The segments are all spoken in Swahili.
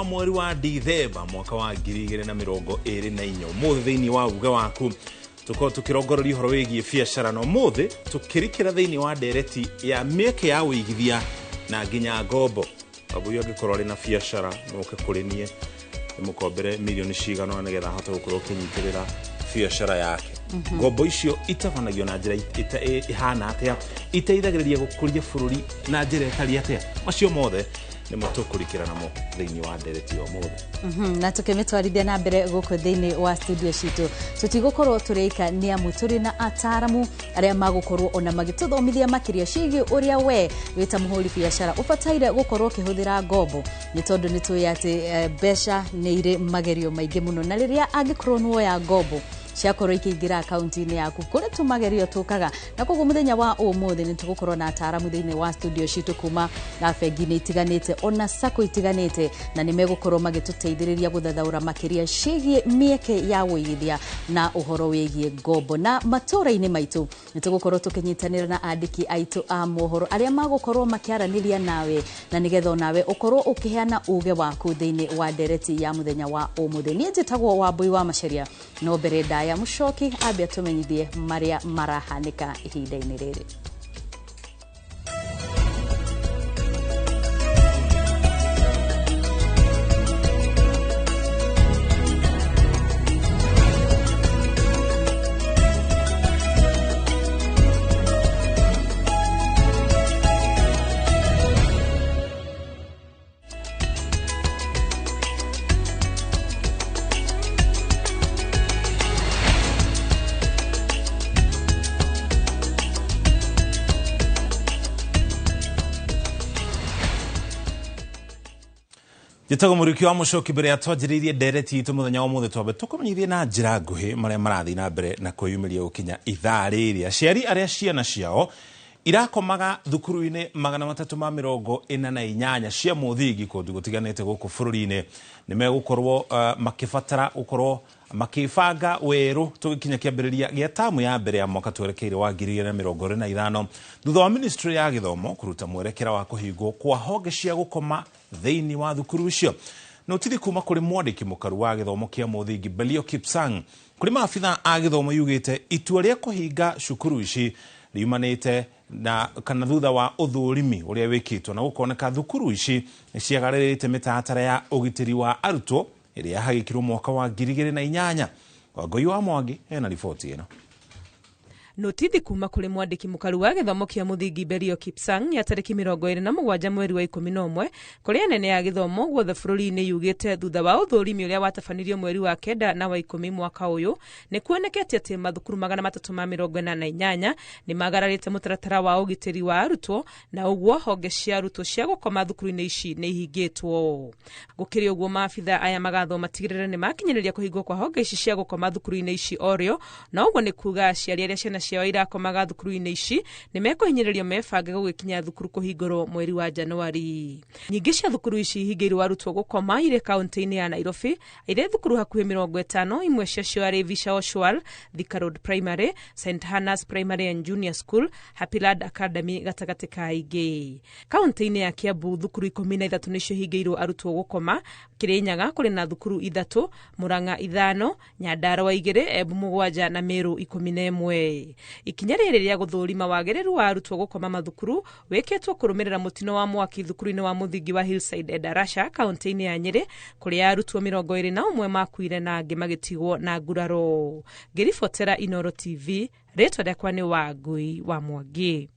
wa mweri wa Dithemba mwaka wa 2024 muthi thiini wa uga waku tuko tukirongororia horo wigie biacara no muthi tukirikira thiini wa ndereti ya mieke ya wigithia na nginya ngombo abuyo angikorwo ri na biacara nuke kurinie mukombere milioni cigano nigetha hote gukorwo kinyitirira biacara yake ngombo icio itabanagio na njira ihana atia iteithagiriria gukuria bururi na njira itari atia macio mothe ni mutukurikira namo thiini wa ndereti o mothe na tukimitwarithia na mbere guko thiini wa studio citu tutigukorwo turika ni amu turi na ataramu aria magukorwo ona magituthomithia makiria cigi uria we wita muhuri biacara ubataire gukorwo kihuthira ngombo ni tondu ni tuyati besha ni ire magerio maingi muno na riria angikorwo nuo ya ngombo ciakorwo ikiingira akaunti-ini yaku kuri tumagerio tukaga na koguo muthenya wa umuthi ni tugukorwo na ataramu thiini wa studio citu kuma na bengi-ini itiganite ona sako itiganite na ni megukorwo magituteithiriria guthathaura makiria cigie mieke ya wigithia na uhoro wigie ngombo na matura-ini maitu ni tugukorwo tukinyitanira na andiki aitu a mohoro aria magukorwo makiaraniria nawe na nigetha nawe ukorwo ukiheana uge waku thiini wa ndereti ya muthenya wa umuthi ni njitagwo Wambui wa Macharia no mbere ya Mushoki abia tumenyithie maria marahanika ihinda-ini riri. Jitago muriki wa Mushoki mbere atwajiririe ndereti itu muthenya wa muthe twabe tukumenyithie na njira nguhi maria marathi na mbere na kwiyumiria gukinya ithaa riri aciari aria ciana ciao irakomaga thukuru-ini 348 cia muthingi kundu gutiganite guku bururi-ini ni megukorwo makibatara gukorwo makifanga weru tugikinya kiambiriria gia tamu ya mbere ya mwaka twerekeire wa 2025 thutha wa ministry ya githomo kuruta mwerekera wa kuhingwo kwa honge cia gukoma thiini wa thukuru icio no tithi kuma kuri mwandiki mukaru wa githomo kia muthingi Belio Kipsang kuri maabitha a githomo yugite itua ria kuhinga cukuru ici riumanite na kana thutha wa uthurimi uria wikitwo na gukoneka thukuru ici ciagaririte mitatara ya ugitiri wa arutwo iria hagikirwo mwaka wa 2008 Wangui wa Mwangi ena ripoti ino. Notithi kuma kuri mwandiki mukaru wa githomo kia muthingi Belio Kipsang ya tariki 27 mweri wa 11 kuri anene ya githomo guothe bururi-ini yugite thutha wa uthurimi uria watabanirio mweri wa 9 na wa 10 mwaka uyu ni kuonekete ati mathukuru 348 ni magararite mutaratara wa ugitiri wa arutwo na uguo honge cia arutwo cia gukoma thukuru-ini ici ni ihingitwo gukiri uguo maabitha aya magathoma tigirire ni makinyiriria kuhingwo kwa honge ici cia gukoma thukuru-ini ici orio na uguo ni kuga aciari aria ciana ciao irakomaga thukuru-ini ici ni mekuhinyiririo mebange gugikinya thukuru kuhingurwo mweri wa Januari. Nyingi cia thukuru ici ihingirwo arutwo gukoma ire kaunti-ini ya Nairobi ire thukuru hakuhi 50 imwe cia ari Visha Oshwal, Thika Road Primary, St Hannah's Primary and Junior School, Happy Lad Academy gatagati ka ingi. Kaunti-ini ya Kiambu thukuru 13 nicio ihingirwo arutwo gukoma, Kirinyaga kuri na thukuru 3, Murang'a 5, Nyandarua 2, Embu 7 na Meru 11. Ikinya riri ria guthurima wagiriru wa arutwo gukoma mathukuru weketwo kurumirira mutino wa mwaki thukuru-ini wa muthingi wa Hillside Edarasha kaunti-ini ya Nyeri kuria arutwo 21 makuire na angi magitigwo na nguraro. Ngiribotera Inoro TV ritwa riakwa ni Wangui wa Mwangi.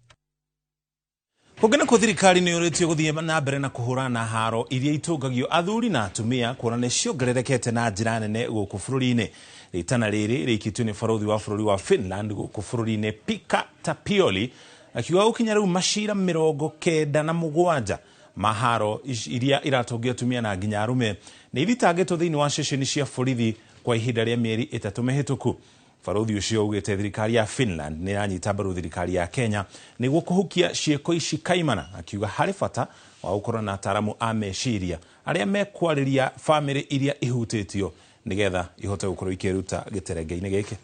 Kugena ko thirikari ni uretio guthie na mbere na kuhurana haro iria itungagio athuri na atumia kuona ciongererekete na njira nene guku bururi-ini ritana riri rikitwe ni barothi wa bururi wa Finland guku bururi-ini Pekka Tapioli akiuga ukinya riu mashira 97 maharo iria iratungio atumia na nginya arume ni ithitangitwo thiini wa ceceni cia borithi kwa ihinda ria mieri 3 mihituku. Barothi ucio ugite thirikari ya Finland ni ranyita mbaru thirikari ya Kenya niguo kuhukia cieko ici kaimana akiuga hari bata wa gukorwo na ataramu a meciria aria mekwariria family iria ihutitio nigetha ihote gukorwo ikiruta giterenge-ini giki.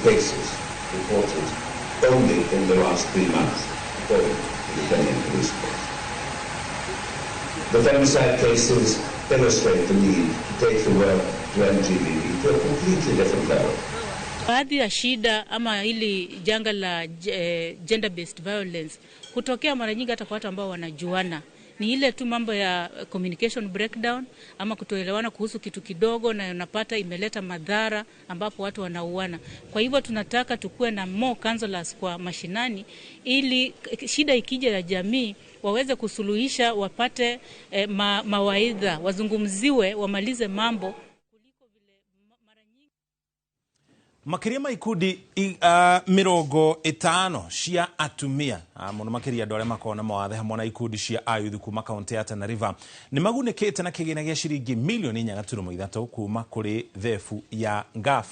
Cases reported only in the last 3 months, according to the Kenyan Police Force. The femicide cases illustrate the need to take the work to LGBT to a completely different level. Baadhi ya shida ama hili janga la gender based violence kutokea mara nyingi hata kwa watu ambao wanajuana. Ni ile tu mambo ya communication breakdown ama kutoelewana kuhusu kitu kidogo na unapata imeleta madhara ambapo watu wanauana. Kwa hivyo tunataka tukue na more counselors kwa mashinani ili shida ikija ya jamii waweze kusuluhisha, wapate mawaidha, wazungumziwe, wamalize mambo. Makiria maikundi mirongo itano cia atumia muno makiria andũ arĩa makona mawathe hamwe na ikundi cia ayuthi kuma kaunti ya Tana River nĩ magunĩkĩte na kĩgĩna gĩa ciringi milioni 4.3 kuma kũrĩ thefu ya GAF.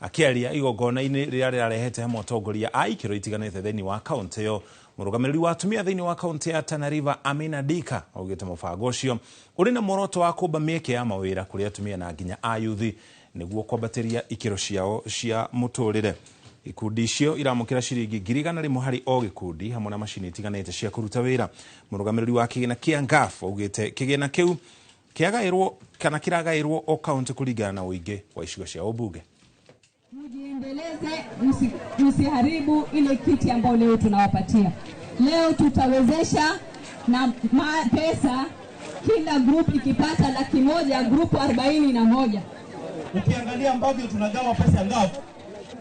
Akĩaria igongona-inĩ rĩrĩa rĩrarehete hamwe atongoria a ikĩro itiganĩte thĩinĩ wa kaunti ĩyo, mũrũgamĩrĩri wa atumia thĩinĩ wa kaunti ya Tana River Amina Dika augĩte mũbango ũcio ũrĩ na muoroto wa kũmba mĩeke ya mawĩra kũrĩ atumia na nginya ayuthi nĩguo kwambatĩria ikĩro ciao cia mũtũrĩre. Ikundi icio iramũkĩra ciringi 100 harĩ o gĩkundi hamwe na macini itiganĩte cia kũruta wĩra. Mũrũgamĩrĩri wa kĩgĩna kĩa GAF augĩte kĩgĩna kĩu kĩagaĩrwo kana kĩragaĩrwo o kaunti kũringana na ũingĩ wa icigo cia ũmbunge. Mujiendeleze, msiharibu ile kiti ambayo leo tunawapatia. Leo tutawezesha na pesa, kila group ikipata 100,000, group 41. Ukiangalia ambavyo tunagawa pesa ngapi,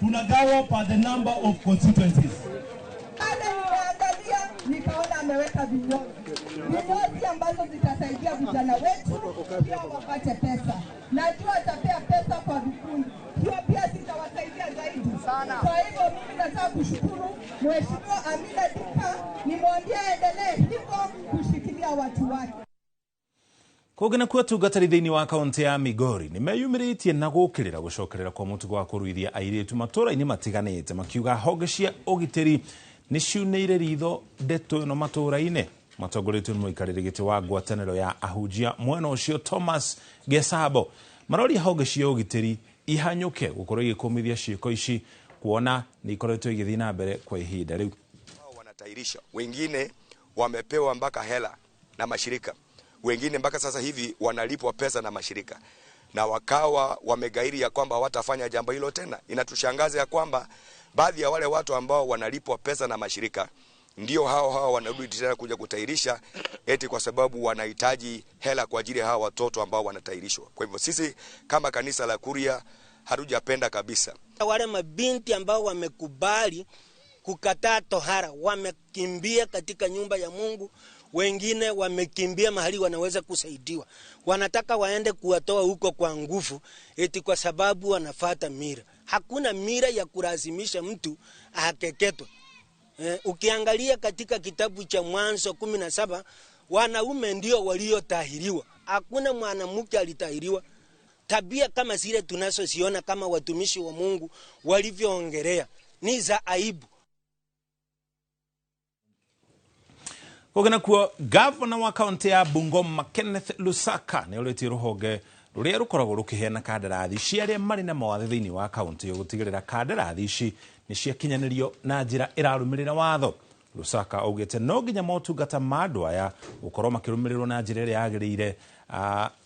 tunagawa by the number of constituencies. Nimeangalia nikaona ameweka vinywaji ambazo zitasaidia vijana wetu pia wapate pesa. Najua atapea pesa kwa vikundi, hiyo pia sitawasaidia zaidi sana. Kwa hivyo mimi nataka kushukuru Mheshimiwa Amina Dika, nimwambie endelee hivyo kushikilia watu wake. Kũgena kwatungata thĩinĩ wa kaunti ya Migori nĩ meyumĩrĩtie na gũkĩrĩra gũcokerera kwa mũtugo wa kũruithia airĩtu matũũra-inĩ matiganĩte, makiuga honge cia ũgitĩri nĩ ciunĩire ritho ndeto ĩno matũũra-inĩ. Matongoretio nĩ mũikarĩri gĩtĩ wa ngwatanĩro ya ahunjia mwena ũcio Thomas Gesabo maroria honge cia ũgitĩri ihanyũke gũkorwo igĩkũmithia ciĩko ici kuona nĩ ikoretwo igĩthiĩ na mbere kwa ihinda rĩu. Wanatairisha, wengine wamepewa mpaka hela na mashirika, wengine mpaka sasa hivi wanalipwa pesa na mashirika, na wakawa wamegairi ya kwamba watafanya jambo hilo tena. Inatushangaza ya kwamba baadhi ya wale watu ambao wanalipwa pesa na mashirika ndio hao wanarudi tena kuja kutairisha eti kwa sababu wanahitaji hela kwa ajili ya hao watoto ambao wanatairishwa. Kwa hivyo sisi kama kanisa la Kuria hatujapenda kabisa. Wale mabinti ambao wamekubali kukataa tohara wamekimbia katika nyumba ya Mungu, wengine wamekimbia mahali wanaweza kusaidiwa. Wanataka waende kuwatoa huko kwa nguvu eti kwa sababu wanafuata mira. Hakuna mira ya kulazimisha mtu ahakeketwe. Ukiangalia katika kitabu cha Mwanzo 17, wanaume ndio waliotahiriwa. Hakuna mwanamke alitahiriwa. Tabia kama zile tunazosiona kama watumishi wa Mungu walivyoongelea ni za aibu. Kũgena kuo governor wa kaunti ya Bungoma Kenneth Lusaka nĩ ũrĩtie rũhonge rũrĩa rũkoragwo rũkĩheana kandarathi cia arĩa marĩ na mawathe thĩinĩ wa kaunti gũtigĩrĩra kandarathi ici nĩ ciakinyanĩrio na njĩra ĩrarũmĩrĩra watho. Lusaka augĩte no nginya motungata ma andũ aya gũkorwo makĩrũmĩrĩrwo na njĩra ĩrĩa yagĩrĩire.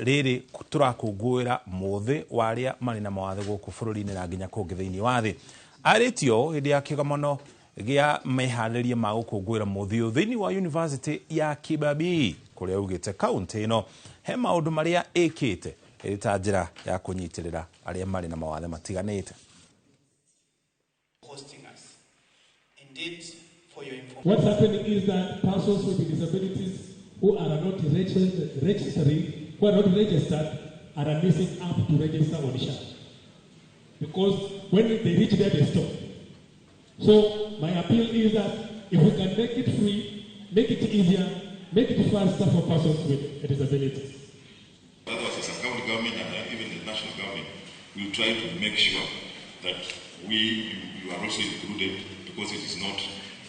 Rĩrĩ tũrakũngũĩra mũthĩ wa arĩa marĩ na mawathe gũkũ bũrũri-inĩ na nginya kũngĩ thĩinĩ wa thĩ. Arĩtio hĩndĩ ya kĩgomano gĩa meharĩria ma gũkũngũĩra mũthĩ ũyũ thĩinĩ wa University ya Kibabii, kũrĩa augĩte kaunti ĩno he maũndũ marĩa ĩkĩte ĩrĩ ta njĩra ya kũnyitĩrĩra arĩa marĩ na mawathe matiganĩte. What's happening is that persons with disabilities who are not registering, who are not registered, are missing up to register on SHA. Because when they reach there, they stop. So my appeal is that if we can make it free, make it easier, make it faster for persons with disabilities. Otherwise, as a county government and even the national government, we will try to make sure that you are also included, because it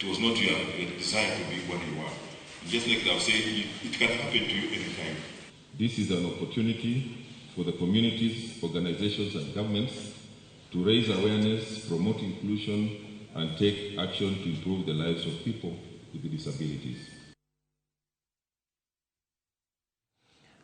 was not your desire to be what you are. Just like I was saying, it can happen to you anytime. This is an opportunity for the communities, organizations and governments to raise awareness, promote inclusion and take action to improve the lives of people with disabilities.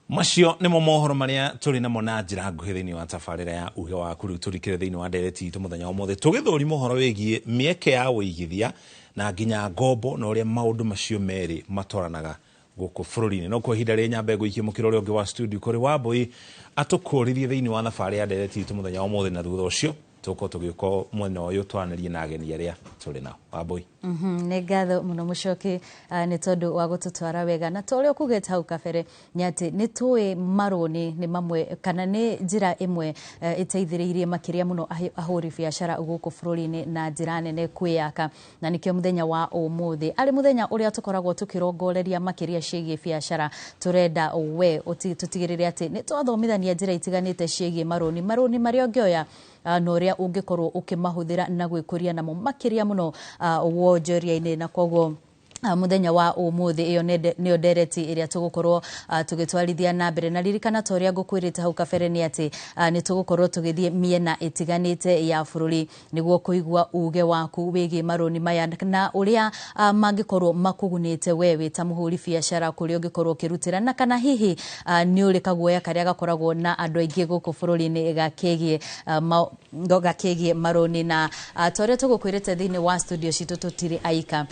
Macio nimo mohoro maria turi namo na njira nguhi thiini wa tabarira ya uge wa kuru turikire thiini wa ndereti itu muthenya wa mothe tugithuri mohoro wigie mieke ya uigithia na nginya ngombo na uria maundu macio meri matoranaga guku bururi-ini no kwa hinda ri nyambe guikie mukiro ri ungi wa studio kuri Wambui atukuririe thiini wa thabari ya ndereti itu muthenya wa mothe na thutha ucio tuko tugiko mwena uyu twanirie na ageni aria turi nao Wambui. Nĩ ngatho mũno Mũchoki nĩ tondũ wa gũtũtwara wega na tũrĩa kugĩte hau kabere nĩ atĩ nĩ tũĩ marũni nĩ mamwe kana nĩ njĩra ĩmwe ĩteithĩrĩirie makĩria mũno ahũri biacara gũkũ bũrũri-inĩ na njĩra nene kwĩyaka na nĩkĩo mũthenya wa ũmũthĩ arĩ mũthenya ũrĩa tũkoragwo tũkĩrongoreria makĩria ciĩgiĩ biacara tũrenda we tũtigĩrĩre atĩ nĩ twathomithania njĩra itiganĩte ciĩgiĩ marũni marĩa ũngĩoya na ũrĩa ũngĩkorwo ũkĩmahũthĩra na gwĩkũria namo makĩria mũno wonjoria-inĩ na koguo muthenya wa ũmũthĩ iyo nĩyo ndereti ĩrĩa tũgũkorwo tũgĩtwarithia na mbere na ririkana ta ũrĩa ngũkwĩrĩte hau kabere nĩ atĩ nĩ tũgũkorwo tũgĩthiĩ mĩena ĩtiganĩte ya bũrũri nĩguo kũigua uge waku wĩgiĩ marũni maya na ũrĩa mangĩkorwo makũgunĩte we wĩ ta mũhũri biacara kũrĩa ũngĩkorwo ũkĩrutĩra na kana hihi nĩ ũrĩ kaguoya karĩa gakoragwo na andũ aingĩ gũkũ bũrũri-inĩ gakĩgie marũni na ta ũrĩa tũgũkwĩrĩte thĩinĩ wa studio citũ tũtirĩ aika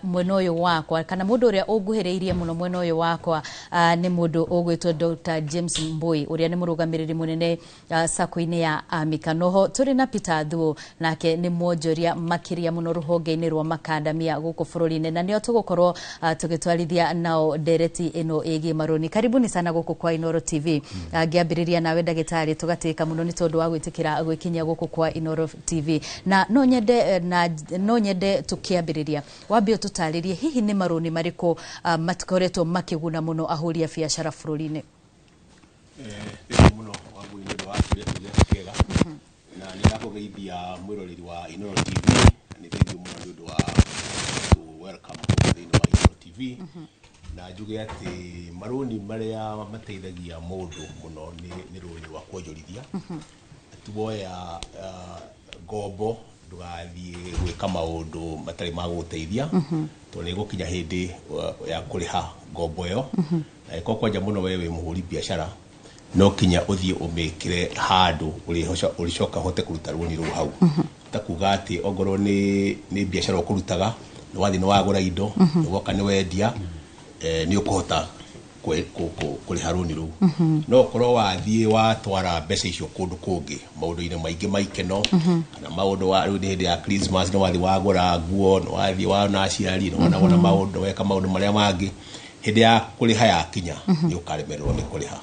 mwena ũyũ wakwa kana mũndũ ũrĩa ũnguhĩrĩirie mũno mwena ũyũ wakwa nĩ mũndũ ũgwĩtwo Dr. James Mbui ũrĩa nĩ mũrũgamĩrĩri mũnene sacco-inĩ ya Amika noho tũrĩ na Peter Thuo nake nĩ mwonjoria makĩria mũno rũhonge-inĩ rwa makandamia gũkũ bũrũri-inĩ na nĩo tũgũkorwo tũgĩtwarithia nao ndereti ĩno ĩgiĩ marũni. Karibuni sana gũkũ kwa Inoro TV. Ngĩambĩrĩria nawe ndagĩtarĩ tũgatĩka mũno nĩ tondũ wa gwĩtĩkĩra gwĩkinyia gũkũ kwa Inoro TV na no nyende tũkĩambĩrĩria wambie tutarĩrie hihi nĩ marũni marĩkũ matikoretwo makĩguna mũno ahũri a biacara bũrũri-inĩ. Mũno Wambui nĩ ũndũ wa kĩega na nĩ ndakũgeithia mwĩroreri wa Inoro TV nĩ thengiũ mũno nĩ ũndũ wa welcome thĩinĩ wa Inoro TV na njuge atĩ marũni marĩa mateithagia mũndũ mũno nĩ rũni rwa kuonjorithia tuoya ngombo ndũgathiĩ gwĩka maũndũ matarĩ ma gũgũteithia tondũ nĩ gũkinya hĩndĩ ya kũrĩha ngombo ĩyo na ĩkorwo kwanja mũno we wĩ mũhũri biacara no kinya ũthiĩ ũmĩkĩre handũ ũrĩcoka hote kũruta rũni rũu hau ta kuga atĩ ongorwo nĩ biacara ũkũrutaga nĩ wathiĩ nĩ wagũra indo nĩ woka nĩ wendia nĩ ũkũhota kũrĩha rũni rũu no ũkorwo wathiĩ watwara mbeca icio kũndũ kũngĩ maũndũ-inĩ maingĩ ma ikeno kana maũndũ wa rĩu hĩndĩ ya Christmas nĩ wathiĩ wagũra nguo nĩ wathiĩ wana aciari nĩ wona maũndũ weka maũndũ marĩa mangĩ hĩndĩ ya kũrĩha yakinya nĩ ũkaremererwo nĩ kũrĩha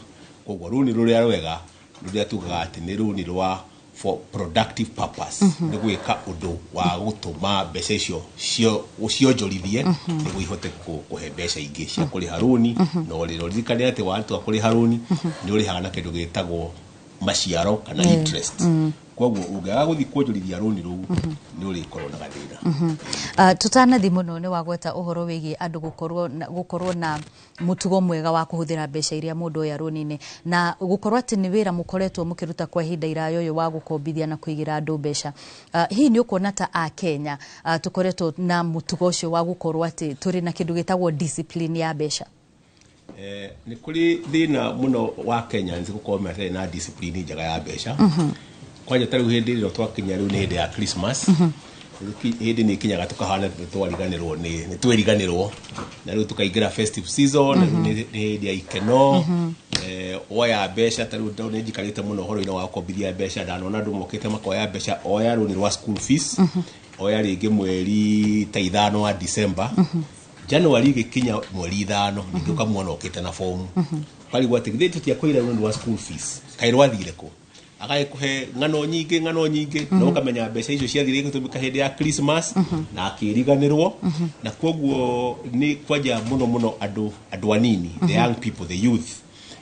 koguo rũni rũrĩa rwega rũrĩa tugaga atĩ nĩ rũni rwa for productive purpose nĩ gwĩka ũndũ wa gũtũma mbeca icio cionjorithie nĩguo ihote kũhe mbeca ingĩ cia kũrĩha rũni no ririkane atĩ watua kũrĩha rũni nĩ ũrĩhaga na kĩndũ gĩtagwo maciaro kana interest koguo ũngĩaga gũthiĩ kuonjorithia rũni rũu nĩ ũrĩkorwo na gathĩna. Tutanathi mũno nĩ wagweta ũhoro wĩgiĩ andũ gũkorwo na mũtugo mwega wa kũhũthĩra mbeca iria mũndũ oya rũni-inĩ na gũkorwo atĩ nĩ wĩra mũkoretwo mũkĩruta kwa ihinda iraya ũyũ wa gũkombithia na kũigĩra andũ mbeca. Hihi nĩ ũkuona ta Akenya tũkoretwo na mũtugo ũcio wa gũkorwo atĩ tũrĩ na kĩndũ gĩtagwo discipline ya mbeca. Nĩ kũrĩ thĩna mũno wa Kenya nĩ gũkorwo matarĩ na discipline njega ya mbeca kwanja tarĩu hĩndĩ ĩrĩa twakinya rĩu nĩ hĩndĩ ya Christmas hĩndĩ nĩ ikinyaga tũkahana nĩ twĩriganĩrwo na rĩu tũkaingĩra festive season na rĩu nĩ hĩndĩ ya ikeno woya mbeca tarĩu nĩ njikarĩte mũno ũhoro-inĩ wa gũkombithia mbeca ndanona andũ mokĩte makoya mbeca oya rũni rwa school fees oya rĩngĩ mweri ta 5 wa December January gĩkinya mweri 5 ningĩ ũkamwona okĩte na fomu karigwo atĩ githĩ tũtiakũira rũni rwa school fees kaĩ rwathire kũ agagĩkũhe ng'ano nyingĩ no ũkamenya mbeca icio ciathire gũtũmĩka hĩndĩ ya Christmas na akĩriganĩrwo na koguo nĩ kwanja mũno andũ anini the young people the youth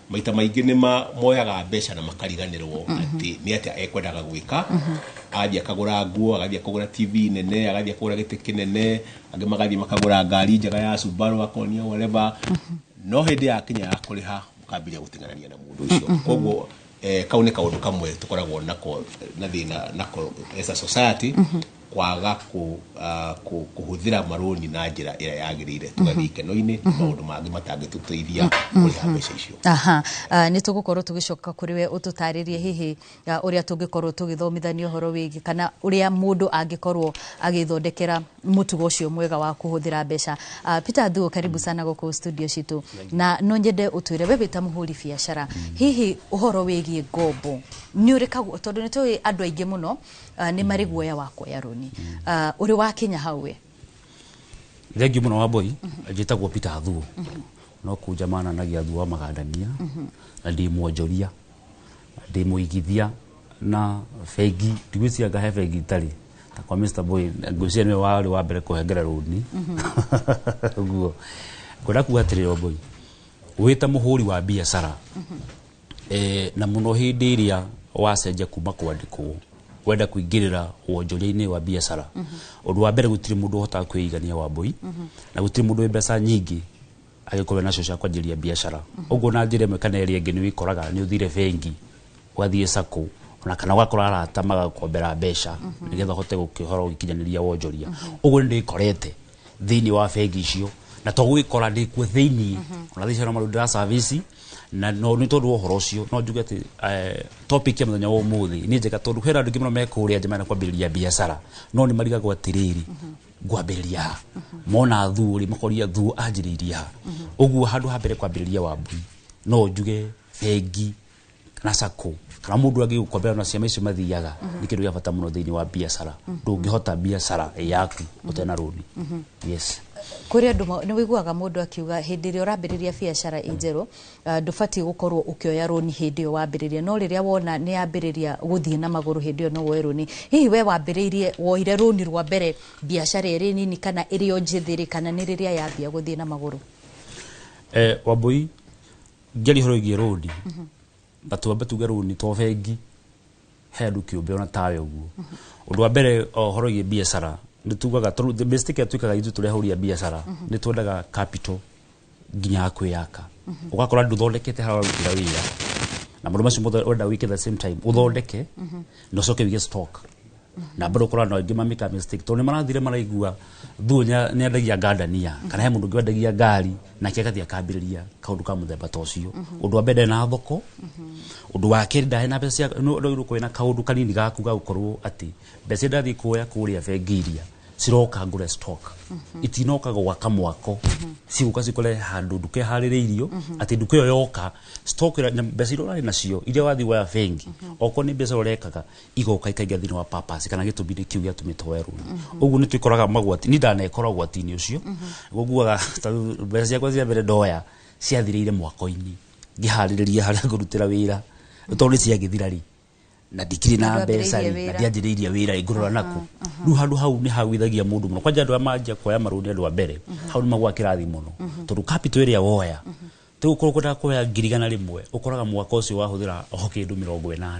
maita maingĩ nĩ moyaga mbeca na makariganĩrwo atĩ nĩ atĩ ekwendaga gwĩka agathiĩ akagũra nguo agathiĩ akagũra TV nene agathiĩ akagũra gĩtĩ kĩnene angĩ magathiĩ makagũra ngari njega ya Subaru akonia whatever no hĩndĩ yakinya ya kũrĩha mũkambĩrĩria gũteng'erania na mũndũ ũcio koguo kau nĩ kaũndũ kamwe tũkoragwo nako na thĩna nako as a society kwaga kuhuthira maroni na njira ira yagirire tugathike no-ini maundu mangi matangituteithia kuriha mbeca icio. Aha, ni tugukorwo tugicoka kuri we ututaririe hihi uria tungikorwo tugithomithanio horo wigi kana uria mundu angikorwo agithondekera mutugo ucio mwega wa kuhuthira mbeca. Peter Adhuo, karibu sana guku studio citu, na no nyende utwire we wita muhuri biashara hihi uhoro wigi ngombo ni urikagu tondu ni tui andu aingi muno ni mari guoya wa kuoya roni uri wa Kenya hawe Thank you muno Wambui, njitagwo Peter Adhuo. No kujamana na Adhuo wa magandania na ndi mwonjoria ndi muigithia na fegi tigwisia gahe fegi tari ta kwa Mr Boy ngucia ni wari wa mbere kuhengera roni guo kwenda kuatirira Wambui wita muhuri wa biashara na muno hindi iria wacenja kuma kwandikwo wenda kuingirira wonjoria-ini wa biashara undu wa mbere gutiri mundu hota kwigania Wambui na gutiri mundu mbeca nyingi agikorwo nacio cia kwanjiria biashara uguo na njire mekana eri engi ni wikoraga ni uthire bengi wathie sako ona kana wakora arata magakombera mbeca nigetha hote gukihora ugikinyaniria wonjoria uguo ndi korete thiini wa bengi icio na to gwikora ndi ku thiini ona thicio na marundira service na no ni tondu uhoro ucio no njuge ati topic ya muthenya wa umuthi ni njega tondu hera andu ngimno mekuria njamana kwambiriria biashara no ni mariga kwa tiriri gwambiriria mona Adhuo makoria Adhuo anjiriria uguo handu hambere kwambiriria Wambui no njuge bengi na sako kana mundu agi gukombera na ciama icio mathiaga ni kindu gia bata muno thiini wa biashara ndungihota biashara yaku utena roni. Yes, kuri andu ni wiguaga mundu akiuga hindi iri urambiriria biashara injeru ndubati gukorwo ukioya roni hindi yo wambiriria no riria wona ni yambiriria guthie na maguru hindi yo no woe roni. Hihi we wambiririe woire roni rwa mbere biashara iri nini kana iri onjithiri kana ni riria yambia guthie na maguru? Wambui ngeri horo gie roni batuambe tuge roni to bengi hendu kiumbe ona tawe uguo undu wa mbere horo gie biashara nitugaga the mistake tuikaga itu turi huria biashara ni twendaga capital nginya kwiyaka ugakora nduthondekete hawa wikira wira na mundu macio mothe wenda wike the same time uthondeke no coke wige stock na bado kora no ngima mika mistake to ni marathire maraigua Adhuo ni endagia ngandania kana he mundu ngwendagia ngari na kekathia kambiriria kaundu ka muthemba ta ucio undu wa mbere na thoko undu wa kiri ndahe na mbeca no kwina kaundu kanini gaku ga gukorwo ati mbeca ndathi kuoya kuria bengi iria siroka ngure stock itinoka gwaka mwako ciguka cikore handu nduke haririirio ati nduke yo yoka stock na mbeca irori nacio iria wathi wa bengi oko ni mbeca urekaga igoka ikainga thini wa purpose kana gitubire kiu gia tumitweru uguo ni twikoraga magwati ni ndana ikoragwo gwati-ini ucio guguaga mbeca ciakwa cia mbere ndoya ciathirire mwako-ini ngihaririria haria ngurutira wira tondu ciagithira ri na dikiri na mbeca na ndianjiriirie wira igurura naku riu handu hau ni hawithagia mundu muno kwanja andu amanja kuoya maruni andu wa mbere hau ni magwa kirathi muno tondu capital iria woya tu ukorwo kuoya ngirigana rimwe ukoraga mwaka ucio wahuthira o kindu 80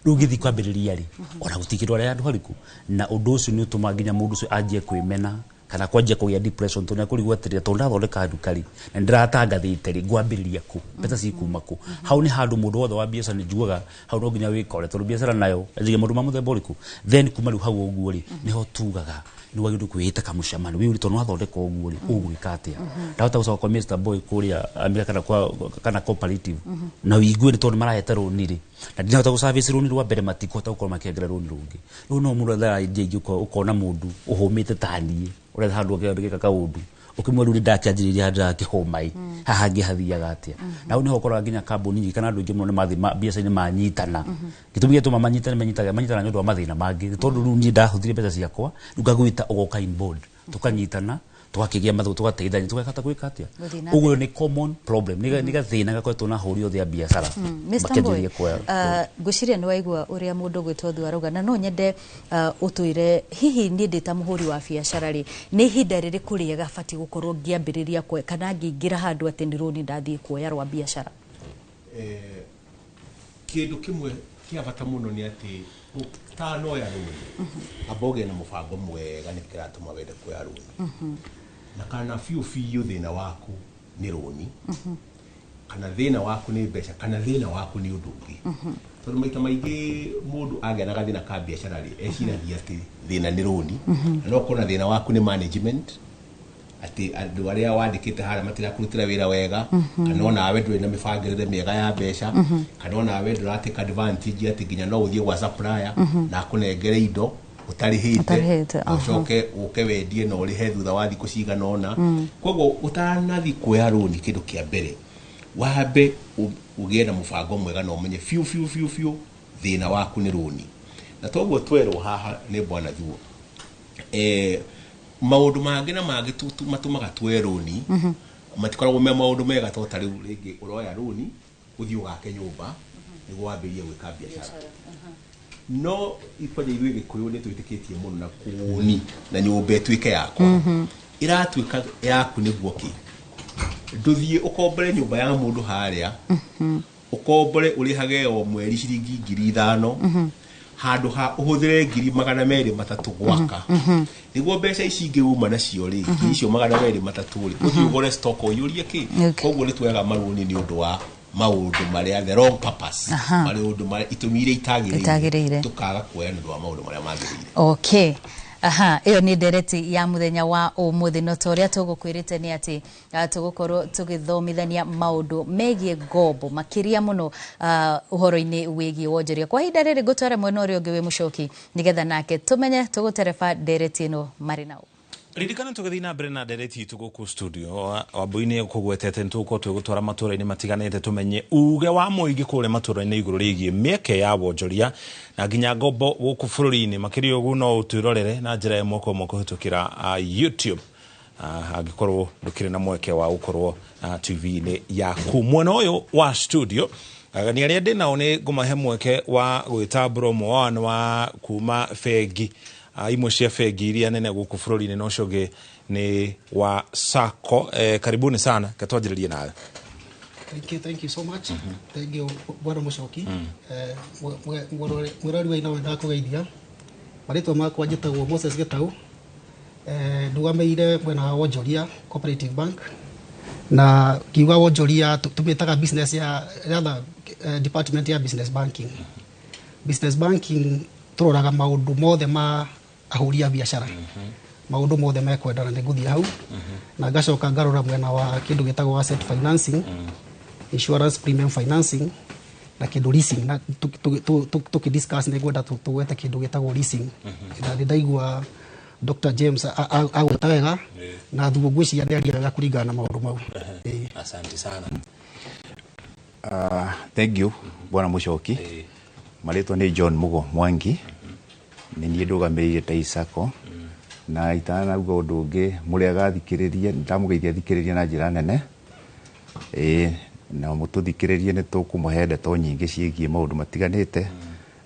riu ngithi kwambiriria ri ona gutikirwo aria andu hariku na undu ucio ni utuma nginya mundu ucio anjie kwimena kana kwanja kugia depression to nakurigwa tirira to ndathondeka ndukari na ndiratangathite ri ngwambiriria ku mbeca cikuma ku hau ni handu mundu wothe wa biashara ni njugaga hau no nginya wikore to biashara nayo njige mundu mamuthemba uriku then kuma riu hau uguo ri niho tugaga ni wagiru kwita kamucamano wiuri to no athondeka uguo ri ugwika atia ndahota gucoka kwa Mr Boy kuria amira kana cooperative na wigwe ni to maraheta roni ri na ndinahota guservice roni rwa mbere matikota gukorwo makiengera roni rungi riu no mundu tha idea ukona mundu uhumite tanie ure handu ngeka kaundu ukimweru ni ndakianjiriria ndakihomai haha ngihathiaga atia na u ni hokora nginya kambuni nyingi kana andu ingi muno ni mathi biashara-ini manyitana gitumi gituma manyitana ni undu wa mathina mangi tondu riu ni ndahuthire mbeca ciakwa ngagwita ugoka in board tukanyitana tugakigia mathu tugateithania tugakata gwika atia uguo ni common problem ni gathina gakoretwo na huri othe ya biashara makenderie kwa ngwiciria ni waigua uria mundu gwitwo Adhuo arauga na no nyende utuire hihi ni ndita muhuri wa biashara ri ni ihinda riri kuriega bati gukorwo ngiambiriria kwa kana ngingira handu ati ni roni ndathie kuoya rwa biashara kindu kimwe kia bata muno ni ati utanoya roni aboge na mubango mwega ni kiratuma wende kuoya roni na kana fiu thina waku ni roni kana thina waku ni mbeca kana thina waku ni undu ungi tondu maita maingi mundu agĩa na gathina ka biacara ri eciragia ati thina ni roni no kuna thina waku ni management ati andu aria wandikite haria matirakurutira wira wega kana ona awe nduri na mibangirire miega ya mbeca kana ona awe nduratika advantage ati nginya no uthie gwa supplier na kunengere indo utarihite ucoke uke wendie no rihe thutha wa thiku cigana ona koguo utanathi kuoya roni kindu kia mbere wabe ugie na mubango mwega no umenye fiu thina waku ni roni na toguo twerwo haha ni bwana Thuo maundu mangi na mangi matumaga twe roni matikoragwo me maundu mega to tari ringi uroya roni uthii ugake nyumba niguo wambirie gwika biacara no ipaje iwe gikuyu ni twitikitie muno na kuni na nyumba etwike yakwa iratwika yaku niguo ki nduthie ukombere nyumba ya mundu haria ukombere urihage o mweri ciringi 5,000 handu ha uhuthire 200,300 gwaka niguo mbeca ici ingiuma nacio ri icio 200,300 ri uthie ugore stock uyurie ki koguo ni twega maruni ni undu wa maundu maria the wrong purpose maundu maria itumire itagirire tukaga kuoya ndu wa maundu maria magirire. Okay. Iyo ni ndereti ya muthenya wa umuthi no toria tugukwirite ni ati tugukorwo tugithomithania maundu megie ngombo makiria muno uhoro-ini wigie wonjoria kwa hinda riri gutwara mwena uria ungi wi mucoki nigetha nake tumenye tugutereba ndereti ino mari nao ririkana tugathii na mbere na ndereti itu guku studio Wambui kugwetete ntuko twigutwara matura-ini matiganite tumenye uge wa muingi kure matura-ini iguru rigie mieke ya wonjoria na nginya ngombo guku bururi-ini makiria ugu no uturorere na njira imwe kwa kuhitukira YouTube agikorwo ndukire na mweke wa ukorwo TV-ini yaku mwena uyu wa studio agani aria ndinao ni ngumahe mweke wa gwitambura mwana wa kuma fegi imwe cia fegi iria nene guku bururi-ini no coge ni wa Sacco. Karibuni sana katwajiririe nawe. Thank you so much. Thank you bwana Mucoki. Mwirori wa ina wenda kugeithia maritwa makwa njitagwo Moses Gitau. Ndugameire mwena wa wonjoria Cooperative Bank na kiuga wonjoria tumitaga business ya rather department ya business banking. Business banking turoraga maundu mothe ma ahuria biashara maundu mothe mekwendana ni nguthia hau na ngacoka ngarora mwena wa kindu gitagwo asset financing insurance premium financing na kindu leasing na tukidiscuss ni gwenda tuwete kindu gitagwo leasing na ndaigua Dr. James agutawega na Thuo ngwiciria ni ariaga kuringana na maundu mau. Asante sana. Thank you bwana Mucoki. Maritwa ni John Mugo Mwangi ni nie ndugamirire ta Sacco na itana ugo undu ungi muria gathikiririe ndamugeithia thikiririe na njira nene na mututhikiririe ni tukumuhe ndeto nyingi ciegie maundu matiganite.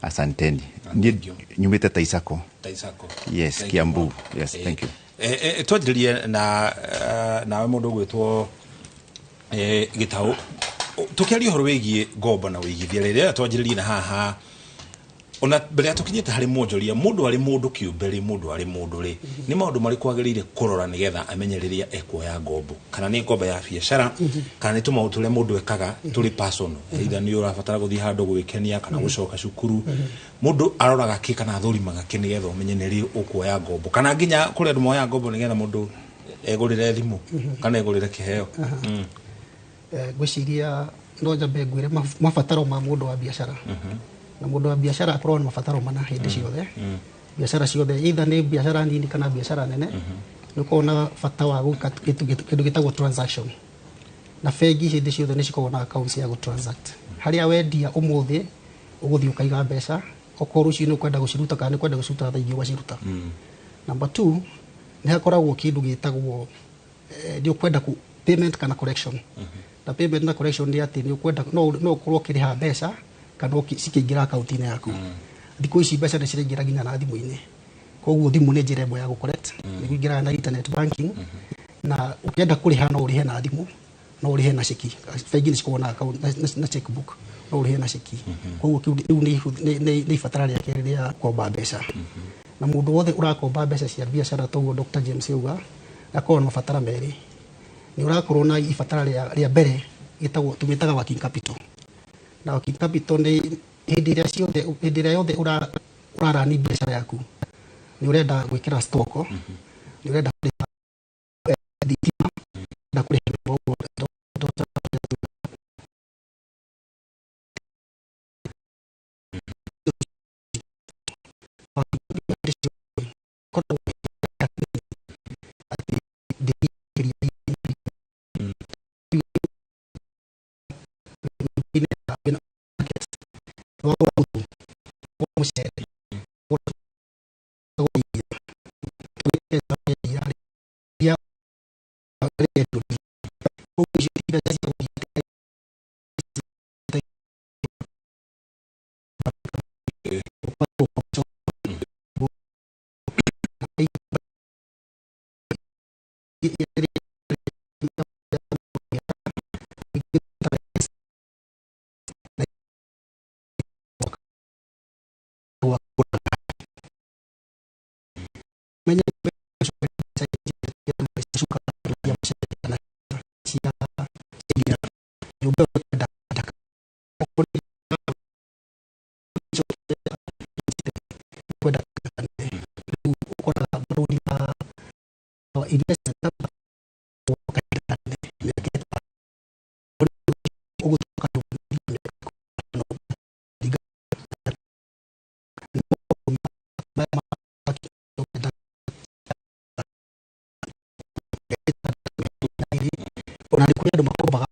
Asanteni. Nie nyumite ta Sacco. Yes, Kiambu. Yes, thank you. Twajiririe na mundu gwitwo Gitau tukiaria horo wigie ngombo na wigithia riria twajiririe na haha ona mbere tukinyite hari mwonjoria mundu ari mundu kiumbe ri mundu ari mundu ri ni maundu mari kwagirire kurora nigetha amenye riria ekuoya ngombo kana ni ngombo ya biashara kana ni tumautu ria mundu ekaga turi personal either ni urabatara guthii handu gwikenia kana gucoka cukuru mundu aroraga ki kana thurimaga ki nigetha umenye ni ri ukuoya ngombo kana nginya kuri andu moya ngombo nigetha mundu egurire thimu kana egurire kiheo. Gwiciria no njambe ngwire mabataro ma mundu wa biashara na mundu wa biashara akorwo na mabataro mana hindi ciothe biashara ciothe either ni biashara nini kana biashara nene nuko na bata wa kindu gitagwo transaction na fegi hindi ciothe ni cikorwo na accounts ya go transact haria wendia umuthi uguthi ukaiga mbeca okorwo ci no kwenda guciruta kana kwenda guciruta thaigi waciruta. Number 2 ni hakoragwo kindu gitagwo ndio kwenda ku payment kana collection na payment na collection ni ati ni kwenda no kurwo kiriha mbeca kana cikingira account-ini yaku thikũ ici mbeca ni ciringira nginya na thimu-ini koguo thimu ni njira ĩmwe ya gukorect ni kuingira na internet banking na ukienda kuriha no urihe na thimu no urihe na cheki bengi ni cikorwo na account na checkbook no urihe na cheki koguo kiu ni ibatara ria keri ria komba mbeca na mundu wothe urakomba mbeca cia biashara toguo Dr. James Yuga akorwo na mabatara meri ni urakorwo na ibatara ria mbere gitagwo tumitaga working capital na working capital ni hindi ĩrĩa yothe ũrarani biacara yaku nĩ ũrenda gwĩkĩra stoko nĩ ũrenda thitima na kũrĩha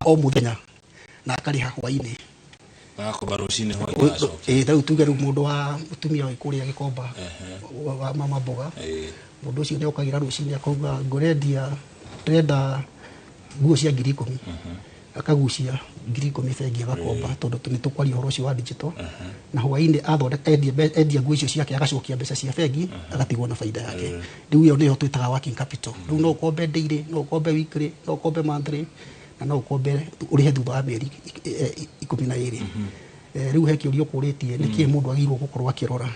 o muthenya na akariha hwaini agakomba rucini hwaini rĩu tuge rĩu mũndũ wa mutumia wĩ kũrĩa Gĩkomba wa mama mboga mũndũ ũcio nĩ okagira rucini akauga ndĩrenda nguo cia 10,000 akagucia 10,000 bengi agakomba tondũ nĩ tũkwaria ũhoro ũcio wa digital na hwaini athondeka endia nguo icio ciake agacokia mbeca cia bengi agatigwo na faida yake rĩu ĩyo nĩyo twĩtaga working capital rĩu no ũkombe daily no ũkombe weekly no ũkombe monthly na no ũkombe ũrĩhe thutha wa mĩeri 12 rĩu he kĩũria ũkũrĩtie nĩkĩĩ mũndũ agĩrĩirwo gũkorwo akĩrora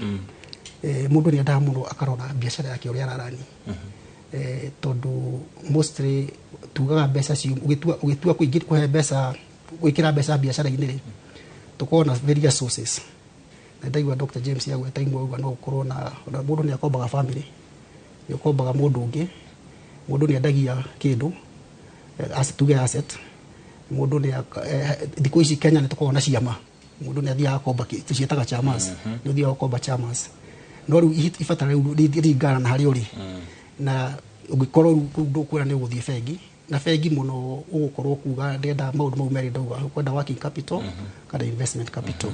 mũndũ nĩ endaga mũno akarora biacara yake ũrĩa ararani tondũ mostly tugaga mbeca cio ũgĩtua kũhe mbeca gwĩkĩra mbeca biacara-inĩ rĩ tũkorwo na various sources na ndaigua Dr. James yagweta imwe uga no ũkorwo na mũndũ nĩ akombaga family nĩ ũkombaga mũndũ ũngĩ mũndũ nĩ endagia kĩndũ tuge asset mũndũ nĩ thikũ ici Kenya nĩ tũkoragwo na ciama mũndũ nĩ athiaga akomba tuciĩtaga chamas nĩ ũthiaga akomba chamas no rĩu ibatara rĩu rĩringana na harĩa ũrĩ na ũngĩkorwo rĩu ndũkwĩra nĩ ũgũthiĩ bengi na bengi mũno ũgũkorwo kuga ndenda maũndũ mau merĩ ndauga ũkwenda working capital kana investment capital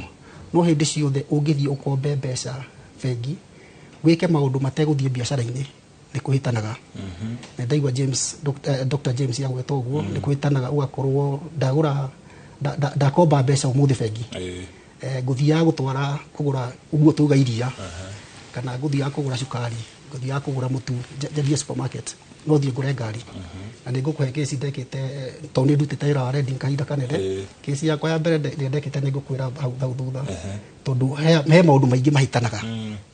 no hĩndĩ ciothe ũngĩthiĩ ũkombe mbeca bengi wĩke maũndũ mategũthiĩ biacara-inĩ nĩ kũhĩtanaga na ndaigua Dr. James yagweta ũguo nĩ kũhĩtanaga ũgakorwo ndakomba mbeca ũmũthĩ bengi ngũthiaga gũtwara kũgũra ũguo tuga iria kana ngũthiaga kũgũra cukari ngũthiaga kũgũra mũtu njarie supermarket no thiĩ ngũre ngari na nĩ ngũkũhe kesi ndekĩte tondũ nĩ ndutĩte wĩra wa reading kahinda kanene kesi yakwa ya mbere nĩ ndekĩte nĩ ngũkwĩra hau thutha tondũ he maũndũ maingĩ mahĩtanaga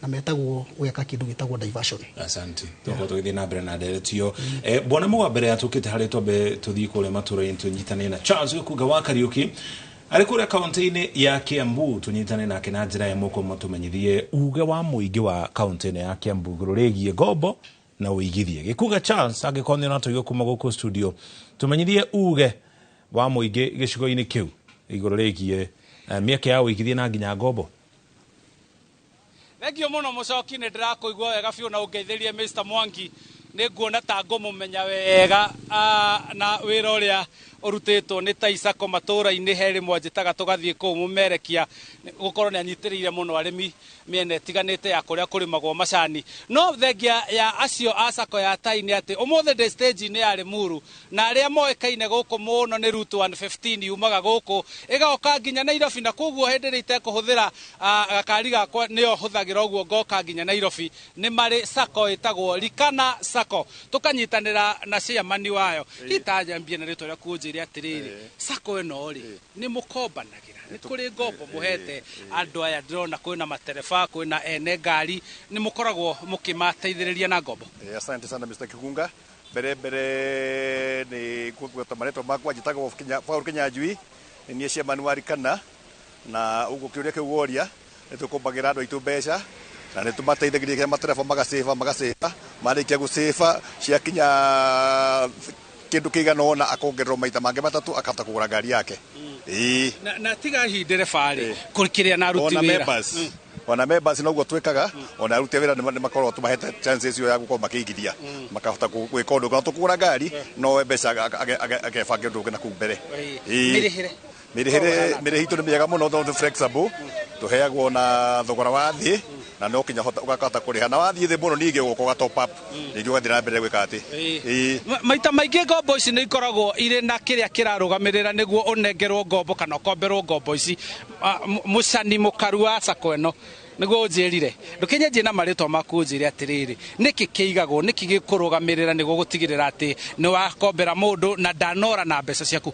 na metagwo gwĩka kĩndũ gĩtagwo diversion. Asante tũkorwo tũgĩthiĩ na mbere na nderetio bwana mũgwa mbere ya tũkĩte harĩ twambe tũthiĩ kũrĩa matũra-inĩ tũnyitane na Charles Gĩkunga wa Kariuki arĩ kũrĩa kaunti-inĩ ya Kiambu tunyitane nake na njĩra ya moko matũmenyithie uge wa mũingĩ wa kaunti-inĩ ya Kiambu igũrũ rĩgiĩ ngombo na ũigithie. Gĩkunga Charles angĩkorwo nĩ ũratũigua kuma gũkũ studio tũmenyithie uge wa mũingĩ gĩcigo-inĩ kĩu igũrũ rĩgiĩ mĩeke ya ũigithie na nginya ngombo. Thengio mũno mũcoki nĩ ndĩrakũigua wega biũ na ũngeithĩrie Mr. Mwangi nĩ nguona ta ngũmũmenya wega na wĩra ũrĩa ũrutĩtwo nĩ Taisako matũra-inĩ he rĩmwe njĩtaga tũgathiĩ kũu mũmerekia gũkorwo nĩ anyitĩrĩire mũno arĩmi mĩena ĩtiganĩte ya kũrĩa kũrĩmagwo macani no thengia ya acio a Sako ya Tai nĩ atĩ ũmũthĩ ndĩ stage-inĩ ya Limuru na arĩa moĩkaine gũkũ mũno nĩ Route 115 yumaga gũkũ ĩgaoka nginya Nairobi na koguo hĩndĩ ĩrĩa itekũhũthĩra gakari gakwa nĩyo hũthagĩra ũguo ngoka nginya Nairobi nĩ marĩ Sako ĩtagwo Likana Sako tũkanyitanĩra na chairman wayo itajambia na rĩtwa rĩa kũnjĩria atĩrĩrĩ Sako ĩno rĩ nĩ mũkombanagĩra nĩ kũrĩ ngombo mũhete andũ aya ndĩrona kwĩna matereba kwĩna ene ngari nĩ mũkoragwo mũkĩmateithĩrĩria na ngombo. Asante sana Mr. Kikunga. mbere ni kuota maretwa makwa njitagwo Paul Kinyanjui ni chairman wa Rikana na uguo kiuria kiu woria ni tukumbagira andu aitu mbeca na ni tumateithagiria matereba magaseva marikia guseva ciakinya kindu kiganona akongererwo maita mange matatu akahota kugura ngari yake na tiga hi ndereba ri kurikiria na aruti wira ona members no guo twikaga ona aruti wira ni makorwo tumahete chances yo ya gukorwo makigithia makahota gwika undu kana tukugura ngari no mbeca agebange undu na ku mbere mirihire hitu ni miega muno no flexible tuheagwo na thogora wa thi na no kinya hota ugakata kuriha na wathie thi muno ninge guko ga top up ninge ugathira mbere gwika ati maita maingi ngombo ici ni ikoragwo ire na kiria kirarugamirira niguo unengerwo ngombo kana ukomberwo ngombo ici mucani mukaru wa sako eno niguo unjirire ndukinye njina maritwa maku unjire atiriri niki kiigagwo niki gikurugamirira niguo gutigirira ati ni wakombera mundu na ndanora na mbeca ciaku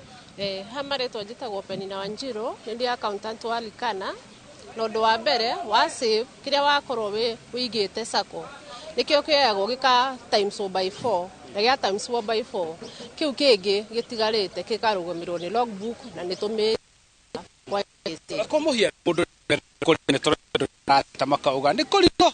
hamaretwa njitagwo Penina Wanjiru ndi accountant wa Rikana no ndo wa mbere wa save kiria wakorwo wigite sako nikio kiagwo gika times 4 by 4 na gia times 4 by 4 kiu kingi gitigarite kikarugamirwo ni logbook na nitumi kwa muhia mundu ne tamakauga ni kurito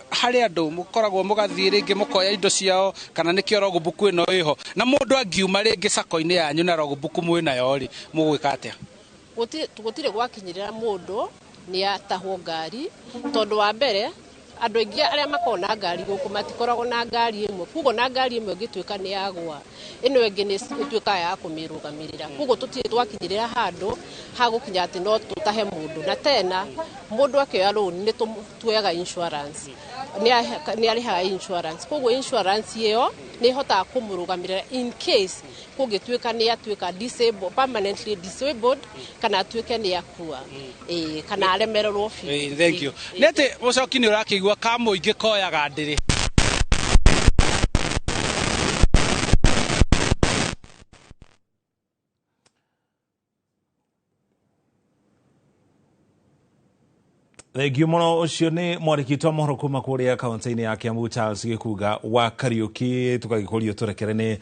hari andu mukoragwo mugathie ringi mukoya indo ciao kana nikio logbook ino iho na mundu angiuma ringi sako-ini yanyu na logbook mwinayo ri mugwika atia gutire gwakinyirira mundu ni atahwo ngari tondu wa mbere andu aingi aria makona ngari guku matikoragwo na ngari imwe kugo na ngari imwe gitwika ni yagwa ino ingi ni itwika ya kumirugamirira kugo tutire twakinyirira handu hagukinya ati no tutahe mundu na tena mundu akioya loan ni tuega insurance ni ariha insurance kugo insurance iyo ni hota kumurugamirira in case kugitwika ni atwika disabled permanently disabled kana atwike ni akua kana aremererwo fi thank you nete mucoki ni urakigwa ka muingi koyaga ndiri Thengio muno ucio ni mwarikitwa mohoro kuma kuria kaunti-ini ya Kiambu Charles Gikuga wa Kariuki tukagikorio turekere ni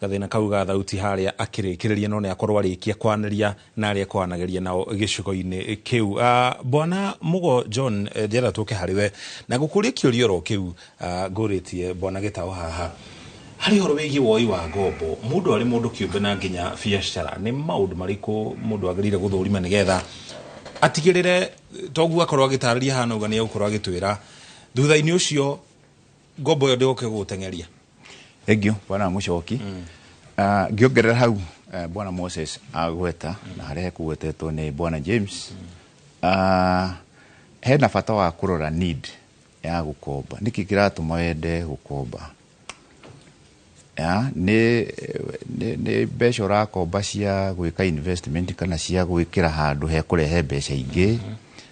gathina kauga thauti haria akirikiriria no ni akorwo arikia kwaniria na aria kwanageria nao gicigo-ini kiu bwana Mugo John ndira tuke hariwe na gukuria kiurio ro kiu nguritie bwana Gitao haha hari horo wigi woi wa ngombo mundu ari mundu kiumbe na nginya biacara ni maundu mariku mundu agirire guthurima nigetha atigirire togu akorwo agitariria hana uga ni ukorwo agitwira thutha-ini ucio ngombo yo ndioke gutengeria egio bwana mucoki ngiongerera hau bwana Moses agweta na haria kuwetetwo ni bwana James hena bata wa kurora need ya gukomba niki kiratuma wende gukomba ni mbeca urakomba cia gwika investment kana cia gwikira handu he kurehe mbeca ingi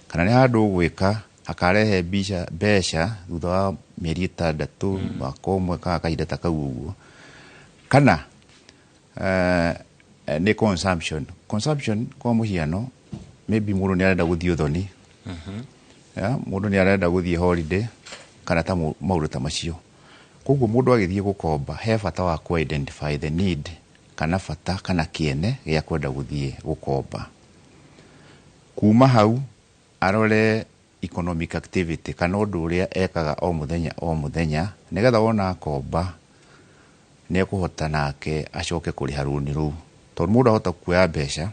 kana ni handu gwika akarehe mbeca thutha wa mieri 6 mwaka umwe kana kahinda ta kau uguo kana ni consumption kwa muhiano maybe mundu ni arenda guthii uthoni mundu ni arenda guthii holiday kana ta maundu ta macio koguo mundu agithie gukomba he bata wa ku identify the need kana bata kana kiene gia kwenda guthie gukomba kuma hau arore economic activity kana undu uria ekaga o muthenya nigetha wona akomba ni kuhota nake acoke kuriha runi ru tondu mundu ahota kuoya mbeca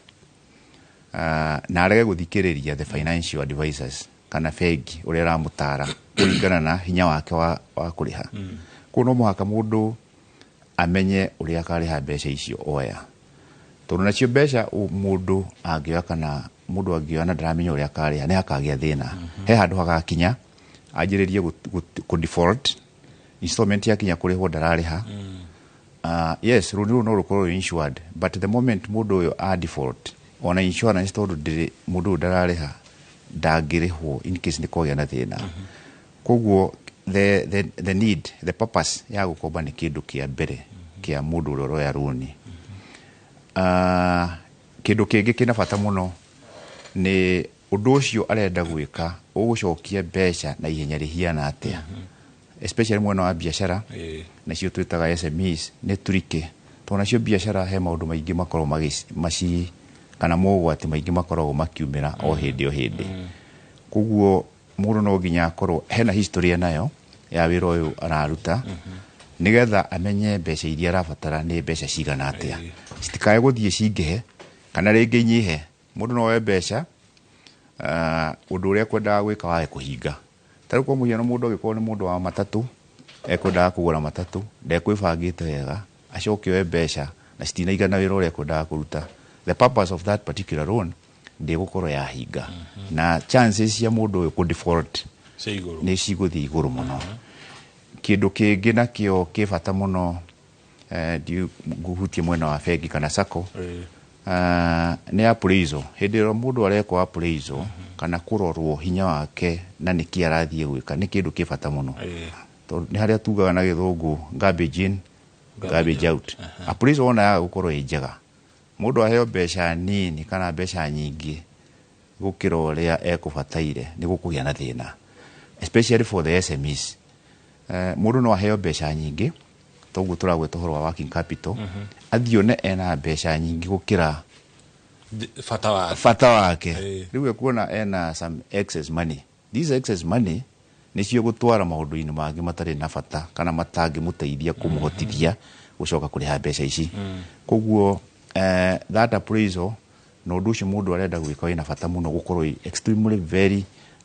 na arege guthikiriria the financial advisors kana bengi uria ramutara kuringana na hinya wake wa kuriha kuno muhaka mundu amenye uria akariha mbeca icio oya tondu nacio mbeca mundu angioya kana mundu angioya na ndaramenya uria akariha ni akagia thina he handu hagakinya anjiririe ku default installment yakinya kurihwo ndarariha yes runi no rukorwo insured but the moment mundu uyo a default ona insurance tondu ndiri mundu ndarariha ndangirihwo in case ni kogia na thina koguo the need the purpose ya gukomba ni kindu kia mbere kia mundu roro ya runi kindu kingi kina bata muno ni undu ucio arenda gwika ugucokia mbeca na ihenya rihiana atia especially mwena wa biashara nacio twitaga SMEs nĩ turike tondũ nacio biashara he maũndũ maingĩ makorwo maci kana mogwati maingĩ makoragwo makiumĩra o hĩndĩ koguo mũndũ no nginya akorwo hena history nayo ya wĩra ũyũ araruta nigetha amenye mbeca iria arabatara nĩ mbeca cigana atĩa citikae gũthiĩ cingĩhe kana rĩngĩ inyihe mũndũ no oe mbeca ũndũ ũrĩa ekwendaga gwĩka wae kũhinga tarĩu kwa mũhiano mũndũ angĩkorwo nĩ mũndũ wa matatũ ekwendaga kũgũra matatũ ndekwĩbangĩte wega acoke oe mbeca na citinaigana wĩra ũrĩa ekwendaga kũruta the purpose of that particular loan ndĩgũkorwo yahinga na chances cia mũndũ ũyũ default nĩ cigũthiĩ igũrũ mũno kĩndũ kĩngĩ nakĩo kĩbata mũno nguhutie mwena wa bengi kana sacco nĩ appraisal hĩndĩ ĩrĩa mũndũ arekwo appraisal kana kũrorwo hinya wake na nĩkĩ arathiĩ gwĩka nĩ kĩndũ kĩbata mũno tondũ nĩ harĩa tugaga na gĩthũngũ garbage in garbage out appraisal ona ya gũkorwo ĩ njega mũndũ aheo mbeca nini kana mbeca nyingĩ gũkĩra ũrĩa ekũbataire nĩ gũkũgĩa na thĩna especially for the SMEs mũndũ no aheo mbeca nyingĩ toguo tũragweta ũhoro wa working capital athione ena mbeca nyingĩ gũkĩra bata wake rĩu ekuona ena some excess money these excess money nĩcio gũtwara maũndũ-inĩ mangĩ matarĩ na bata kana matangĩmũteithia kũmũhotithia gũcoka kũrĩha mbeca ici koguo that appraisal no ũndũ ũcio mũndũ arenda gwĩka wĩna bata mũno gũkorwo extremely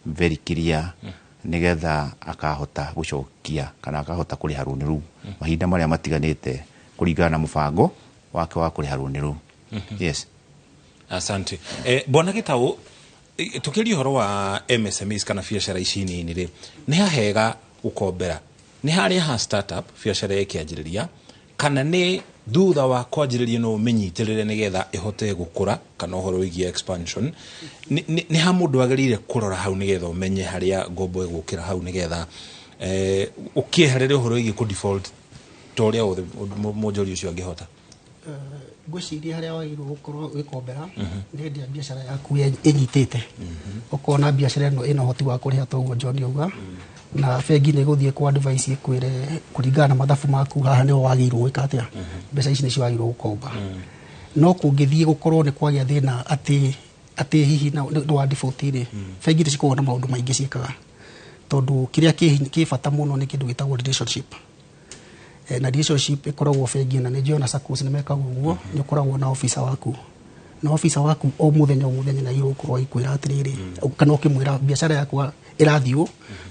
very clear nigetha akahota gũcokia kana akahota kũrĩha rũni rũu mahinda marĩa matiganĩte kũringana na mũbango wake wa kũrĩha rũni rũu yes asante bwana Gitau tukiria ũhoro wa MSMEs kana biacara ici nini rĩ nĩ hahega gũkombera nĩ harĩa ha startup biacara ĩkĩanjĩrĩria kana nĩ thutha wa kwanjĩrĩria no ũmenyitĩrĩre nĩgetha ĩhote gũkũra kana ũhoro wĩgiĩ expansion nĩ ha mũndũ agĩrĩire kũrora hau nĩgetha ũmenye harĩa ngombo ĩgũkĩra hau nĩgetha ũkĩeherere ũhoro wĩgiĩ kũ default ta ũrĩa mũnjori ũcio angĩhota ngwĩciria harĩa wagĩrĩirwo gũkorwo wĩkombera nĩ hĩndĩ ya biacara yaku ĩnyitĩte ũkona biacara ĩno ĩna ũhoti wa kũrĩha toguo John auga na bengi nĩ gũthiĩ kwa advice ĩkwĩre kũringana na mathabu maku haha nĩho wagĩrĩirwo gwĩka atĩa mbeca ici nĩcio wagĩrĩirwo gũkomba no kũngĩthiĩ gũkorwo nĩ kwagĩa thĩna atĩ hihi nĩ wa default rĩ bengi nĩcikoragwo na maũndũ maingĩ ciĩkaga tondũ kĩrĩa kĩ bata mũno nĩ kĩndũ gĩtagwo relationship na relationship ĩkoragwo bengi na nĩnjĩona SACCOs nĩ mekaga ũguo nĩ ũkoragwo na officer waku na officer waku o mũthenya na irokorwo ikwĩra atĩrĩrĩ kana ũkĩmwĩra biacara yaku ĩrathiũ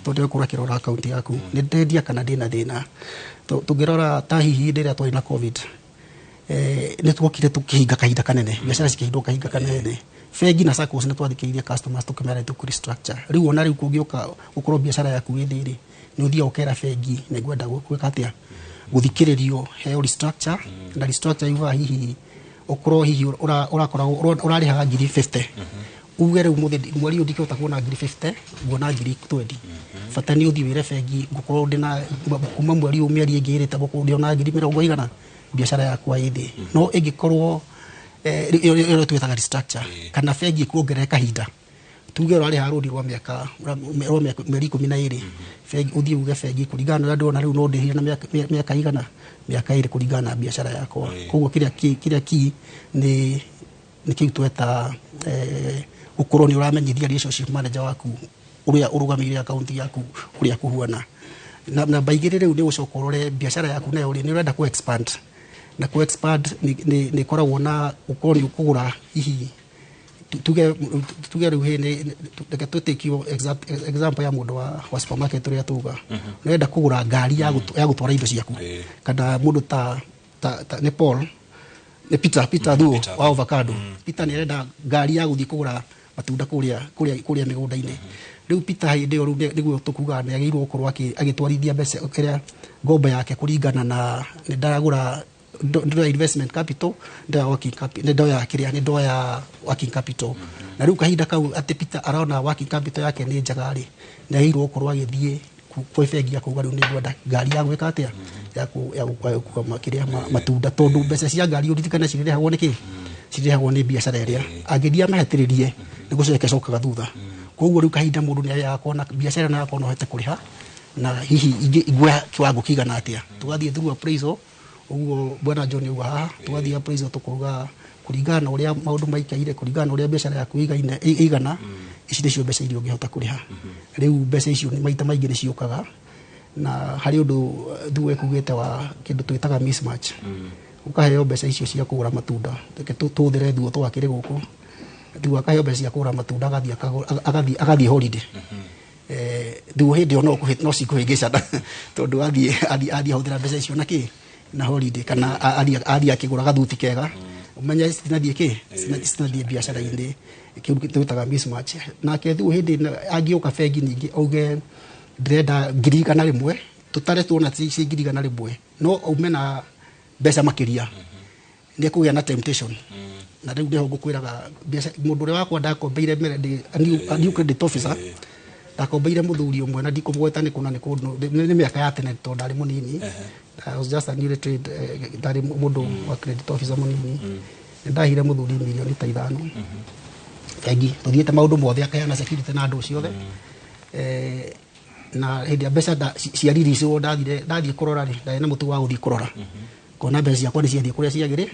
tondũ ũkorwo akĩrora account yaku nĩ ndendia kana ndĩna thĩna tũngĩrora ta hihi rĩrĩa twarĩ na covid nĩ twokire tũkĩhinga kahinda kanene biacara cikĩhindwo kahinda kanene bengi na SACCOs nĩ twathikĩrĩirie customers tũkĩmera tũ restructure rĩu ona rĩu kũngĩũka gũkorwo biacara yaku ĩ thĩrĩ nĩ ũthiaga ũkera bengi na ngwenda gwĩka atĩa guthikĩrĩrio heo restructure na restructure yuga hihi ukorwo hihi ũrakoragwo ũrarĩhaga 50 uge rĩu mweri ũyũ ndingĩhota kuona 50 nguona 20 bata nĩ ũthiĩ wĩre bengi ngũkorwo ndĩna kuma mweri ũyũ mĩeri ĩngĩ ĩrĩ ta gũkorwo ndĩona 180 biacara yakwa ĩ thĩ no ĩngĩkorwo ĩyo twĩtaga restructure kana bengi ĩkuongerera kahinda tuge ũrarĩha rũni rwa mĩaka mĩeri 12 bengi ũthiĩ uge bengi kũringana na ndona rĩu no ndĩhire na mĩaka igana mĩaka ĩrĩ kũringana na biacara yakwa koguo kĩrĩa ki nĩ kĩu tweta ũkorwo nĩ ũramenyithia relationship manager waku ũrĩa ũrũgamĩrĩire account yaku ũrĩa kũhuana na baigĩrĩ rĩu nĩ gũcoka ũrore biacara yaku nayo nĩ ũrenda ku expand na ku expand nĩ koragwo na ũkorwo nĩ ũkũgũra hihi tuge rĩu nĩ reke tũtekio example ya mũndũ wa supermarket ũrĩa tuga nĩrenda kũgũra ngari ya gũtwara indo ciaku kana mũndũ ta nĩ Paul nĩ Peter Thuo wa avocado Peter nĩ arenda ngari ya gũthiĩ kũgũra matunda kũrĩa mĩgũnda-inĩ rĩu Peter hĩndĩ ĩyo nĩguo tũkuga nĩ agĩrĩirwo gũkorwo agĩtwarithia mbeca kĩrĩa ngombo yake kũringana na nĩ ndaragũra ndo investment capital ndo working capital ndo ya kĩrĩa ndo ya working capital na rĩu kahinda kau atĩ Peter arona working capital yake nĩ njega rĩ nĩ agĩrĩirwo gũkorwo agĩthiĩ kwa bengi akauga rĩu nĩ ngwenda ngari ya gwĩka atĩa ya gũkua makĩrĩa matunda tondũ mbeca cia ngari ũririkane cirĩhagwo nĩ kĩ cirĩhagwo nĩ biacara ĩrĩa angĩthiĩ amahetĩrĩrie nĩ gũcoka thutha koguo rĩu kahinda mũndũ nĩ yakona biacara na yakona ũhete kũrĩha na hihi igwe kiwango kigana atia tugathie through appraisal uguo bwana John uga haha tugathie appraisal tukuga kuringana uria maundu maikaire kuringana uria biashara yaku igana ici nicio mbeca iria ungihota kuriha riu mbeca icio ni maita maingi ni ciukaga na hari undu thuwe kugite wa kindu twitaga mismatch ukaheo mbeca icio cia kugura matunda teke tuthire thuwe twakire guku thuwe akaheo mbeca cia kugura matunda agathie holiday thuwe hindi ono no cikuhingicana tondu athie huthira mbeca icio na ki na holiday kana athie akigura gathuti kega umenya citinathie ki citinathie biacara-ini kiu twitaga mismatch nake thuwe hindi angiuka bengi ningi auge ndirenda 1,000 tutare tuona ci 1,000 no umena mbeca makiria ni kugia na temptation na riu ndio ngukwiraga mundu uri wakwa ndakombeire mere new credit officer ndakombeire muthuri umwe na ndikumweta ni kuna ni miaka ya tene to ndari munini I was just a new trade ndari mundu wa credit officer munini ndahire muthuri milioni ta 5 kaigi tuthiete maundu mothe akayana security na andu ciothe na hindi mbeca ciariri cio ndathie kurora ri ndari na mutu wa uthie kurora kona mbeca ciakwa ni ciathie kuria ciagire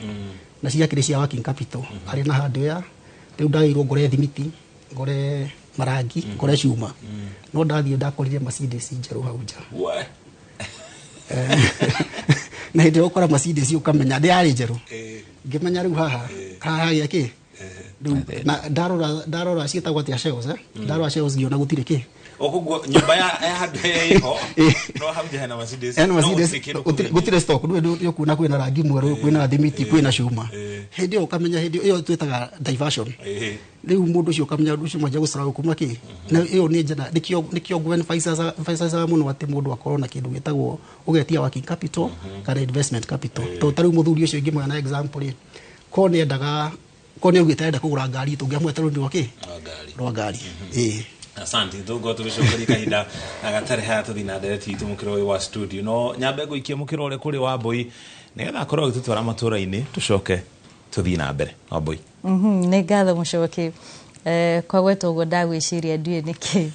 na ciakire cia working capital ari na hardware riu ndagirwo ngore thimiti ngore marangi ngore cuma no ndathie ndakorire Mercedes njeru hau nja na hindi ukora Mercedes ukamenya ndiari njeru ngimenya riu haha yake na ndarora cietagwo atia shells ndarora shells ngiona gutire ki okugo nyumba ya handu iho no hamje na Mercedes gutire stock ndio kuna kwina rangi mweru kwina thimiti kwina cuma hindi ukamenya hindi iyo twitaga diversion riu mundu cio ukamenya undu cio manja gusara kuma ki na iyo ni njana nikio gwen faisa muno ati mundu akorwo na kindu gitagwo ugetia working capital kana investment capital to tariu muthuri ucio ingi mwana example ko ni endaga ko ni ugitenda kugura ngari tungiamweta rundi wake ngari asante tugo tugicokeria kahinda na gatare haya tuthina ndereti itu mukiro wa studio no nyambe guikia mukiro ule kuri wa Mbui nigetha akorwo agitutwara matura-ini tucoke tuthina mbere wa Mbui ni ngatho mucoki kwa gwetu ugo ndagwiciria ndue niki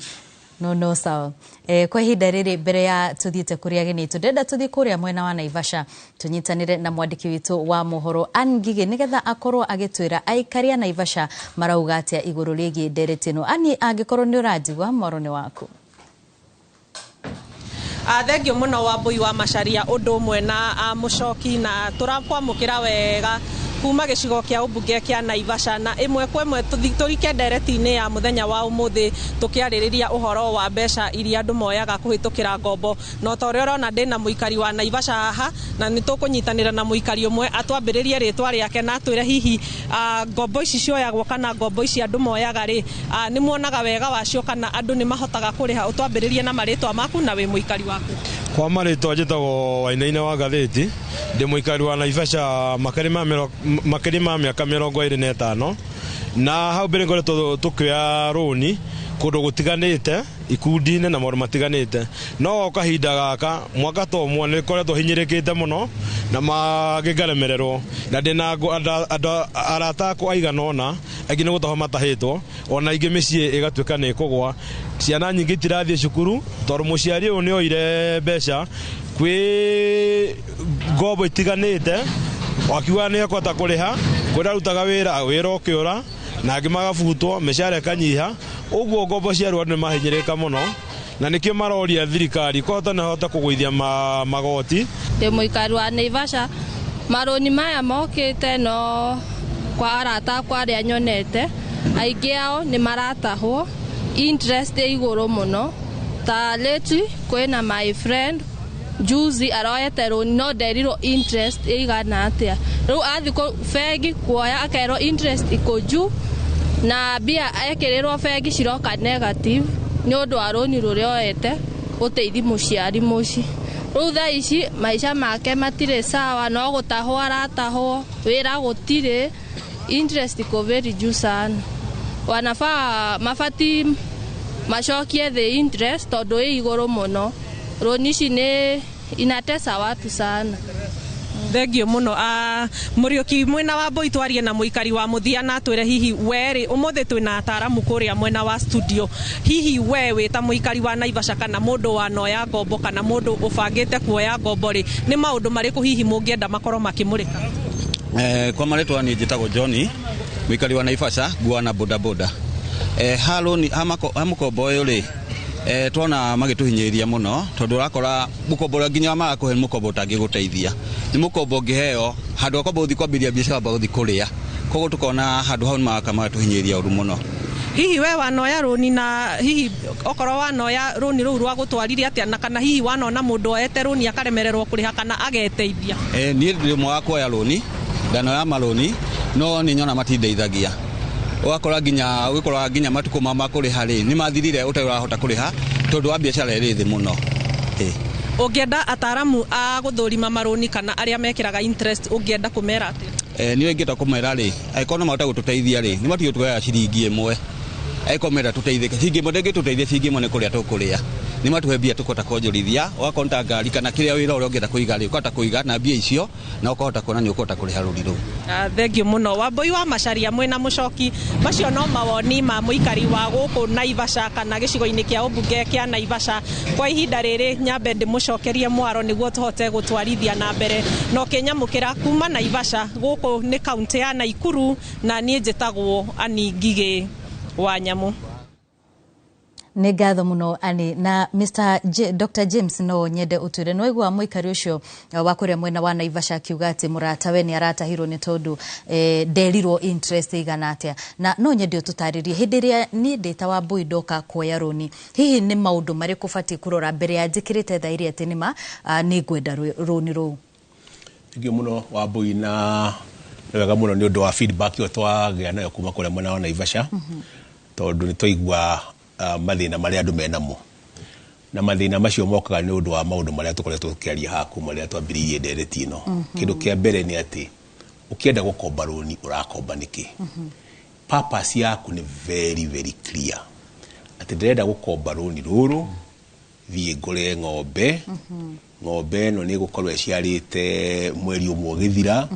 no sawa kwa ihinda riri mbere ya tuthiite kuria ageni ndenda tuthie kuria mwena wa Naivasha tunyitanire na mwandiki witu wa mohoro Angige nigetha akorwo agitwira aikaria Naivasha marauga atia iguru rigi ndereti no ani angikorwo ni uranjigwa morone waku thengio muno wa Mbui wa Macharia undu umwe na mucoki na turakwamukira wega kuma gicigo kia ubunge kia Naivasha na imwe kwa imwe turike ndereti-ini ya muthenya wa umuthi tukiaririria uhoro wa mbeca iria andu moyaga kuhitukira ngombo no ta uria urona ndina muikari wa Naivasha haha na nitukunyitanira na muikari umwe atwambiririe ritwa riake na atwire hihi ngombo ici cioyagwo kana ngombo ici andu moyaga ri ni muonaga wega wacio kana andu ni mahotaga kuriha utwambiririe na maritwa maku na we muikari waku kwa maritwa njitagwo Wainaina wa Gatheti ndi muikari wa Naivasha makirima miaka 25 na hau mbere ngoretwo tukioya roni kundu gutiganite ikundi-ini na maundu matiganite no kahinda gaka mwaka to mwe nikoretwo hinyirikite muno na magigaremererwo na ndina arata akwa aigana ona aingi ni gutaho matahitwo ona ingi micii igatuika ni kugwa ciana nyingi itirathie cukuru tondu muciari uyu ni oire mbeca kwi ngombo itiganite wakiuga ni ekota kuriha kwira rutaga wira ukiura na angi magabutwo mishara kanyiha uguo ngombo cia rwanda ni mahinyirika muno na nikio maroria thirikari kota na hota kugwithia magoti ndi muikari wa Naivasha maroni maya mokite no kwa arata kwa aria nyonete aingi ao ni maratahwo interest iguru muno ta lately kwina my friend juzi aroyete roni no nderiro interest igana atia riu athi ku bengi kuoya akero interest ikoju na bia ekirirwo bengi ciroka negative ni undu wa roni rurioete uteithi muciari muci riu tha ici maisha make matire sawa no gutahwo aratahwo wira gutire interest iko very juu sana wanafaa mafati macokie the interest tondu iguru muno roni ici ni inatesa watu sana Thengio muno Muriuki mwena wa Mbui twarie na muikari wa Muthia na twire hihi weri umuthi twina ataramu kuria mwena wa studio hihi we ta muikari wa Naivasha kana mundu wa noya ngombo kana mundu ubangite kuoya ngombo ri ni maundu mariku hihi mungienda makoro makimurika kwa maletwa ni njitagwo Johnny muikari wa Naivasha guana boda boda halo ni hamukombo uyu ri twona magituhinyiria muno tondu rakora mukombo nginya magakuhe mukombo utangiguteithia ni mukombo ngiheo handu akombo uthi kwambiria biashara ba uthi kuria koguo tukona handu hau magatuhinyiria uru muno hihi we wanoya runi na hihi okoro wanoya runi ru rwa gutwarire atia na kana hihi wanona mundu oete runi akaremererwo kuriha kana ageteithia ni ndimo wakoya runi ndanoya maruni no ni nyona matindeithagia wakora nginya matuko mama kuriha ri ni mathirire utarahota kuriha tondu wa biashara iri thi muno ungienda ataramu a guthurima maruni kana aria mekiraga interest ungienda kumera ati ni wengeta kumera ri aikona mata gututeithia ri ni matiyo tuya ciringi imwe aikomera tuteithike cingi modenge tuteithie cingi mone kuria tukuria ni matuhe bia tukota konjorithia wakonta ngari kana kiria wira uria ungienda kuiga ri ukota kuiga na bia icio na ukota kuona ni ukota kuriha ruri ru thengio muno Wambui wa Macharia mwena mucoki macio no mawoni ma muikari wa guku Naivasha kana gicigo-ini kia ubunge kia Naivasha kwa ihinda riri nyambe ndimucokerie mwaro niguo tuhote gutwarithia na mbere no kinyamukira kuma Naivasha guku ni kaunti ya Naikuru na nie njitagwo Ani Ngigi wa Nyamu nä ngatho må no ani na Dr James no nyende utwire no igwa muikari ucio wa kå mwena wa Naivasha akiuga atä må ratawe nä aratahirwo nä tondå nderirwo interest igana atia na no nyende ututaririe hĩndĩ ĩrĩa niĩ ndĩ ta Wambui ndoka kuoya rũni hihi nĩ maũndũ marĩkũ batiĩ kũrora mbere ya njĩkĩrĩte thairi atĩ nĩma nĩ ngwenda rũni rũu thengio mũno Wambui na wega mũno nĩ ũndũ wa feedback yo twagĩa nayo kuma kũrĩa mwena wa Naivasha tondũ nĩ twaigua mathina marĩa andũ menamo na mathina macio mokaga nĩ ũndũ wa maũndũ marĩa tũkoretwo tũkĩaria haha kuma rĩrĩa twambĩrĩirie ndereti ĩno kĩndũ kĩa mbere nĩ atĩ ũkĩenda gũkomba rũni ũrakomba nĩkĩ purpose yaku nĩ very very clear atĩ ndĩrenda gũkomba rũni rũrũ thiĩ ngũre ng'ombe ng'ombe ĩno nĩ gũkorwo ĩciarĩte mweri ũmwe ũgĩthira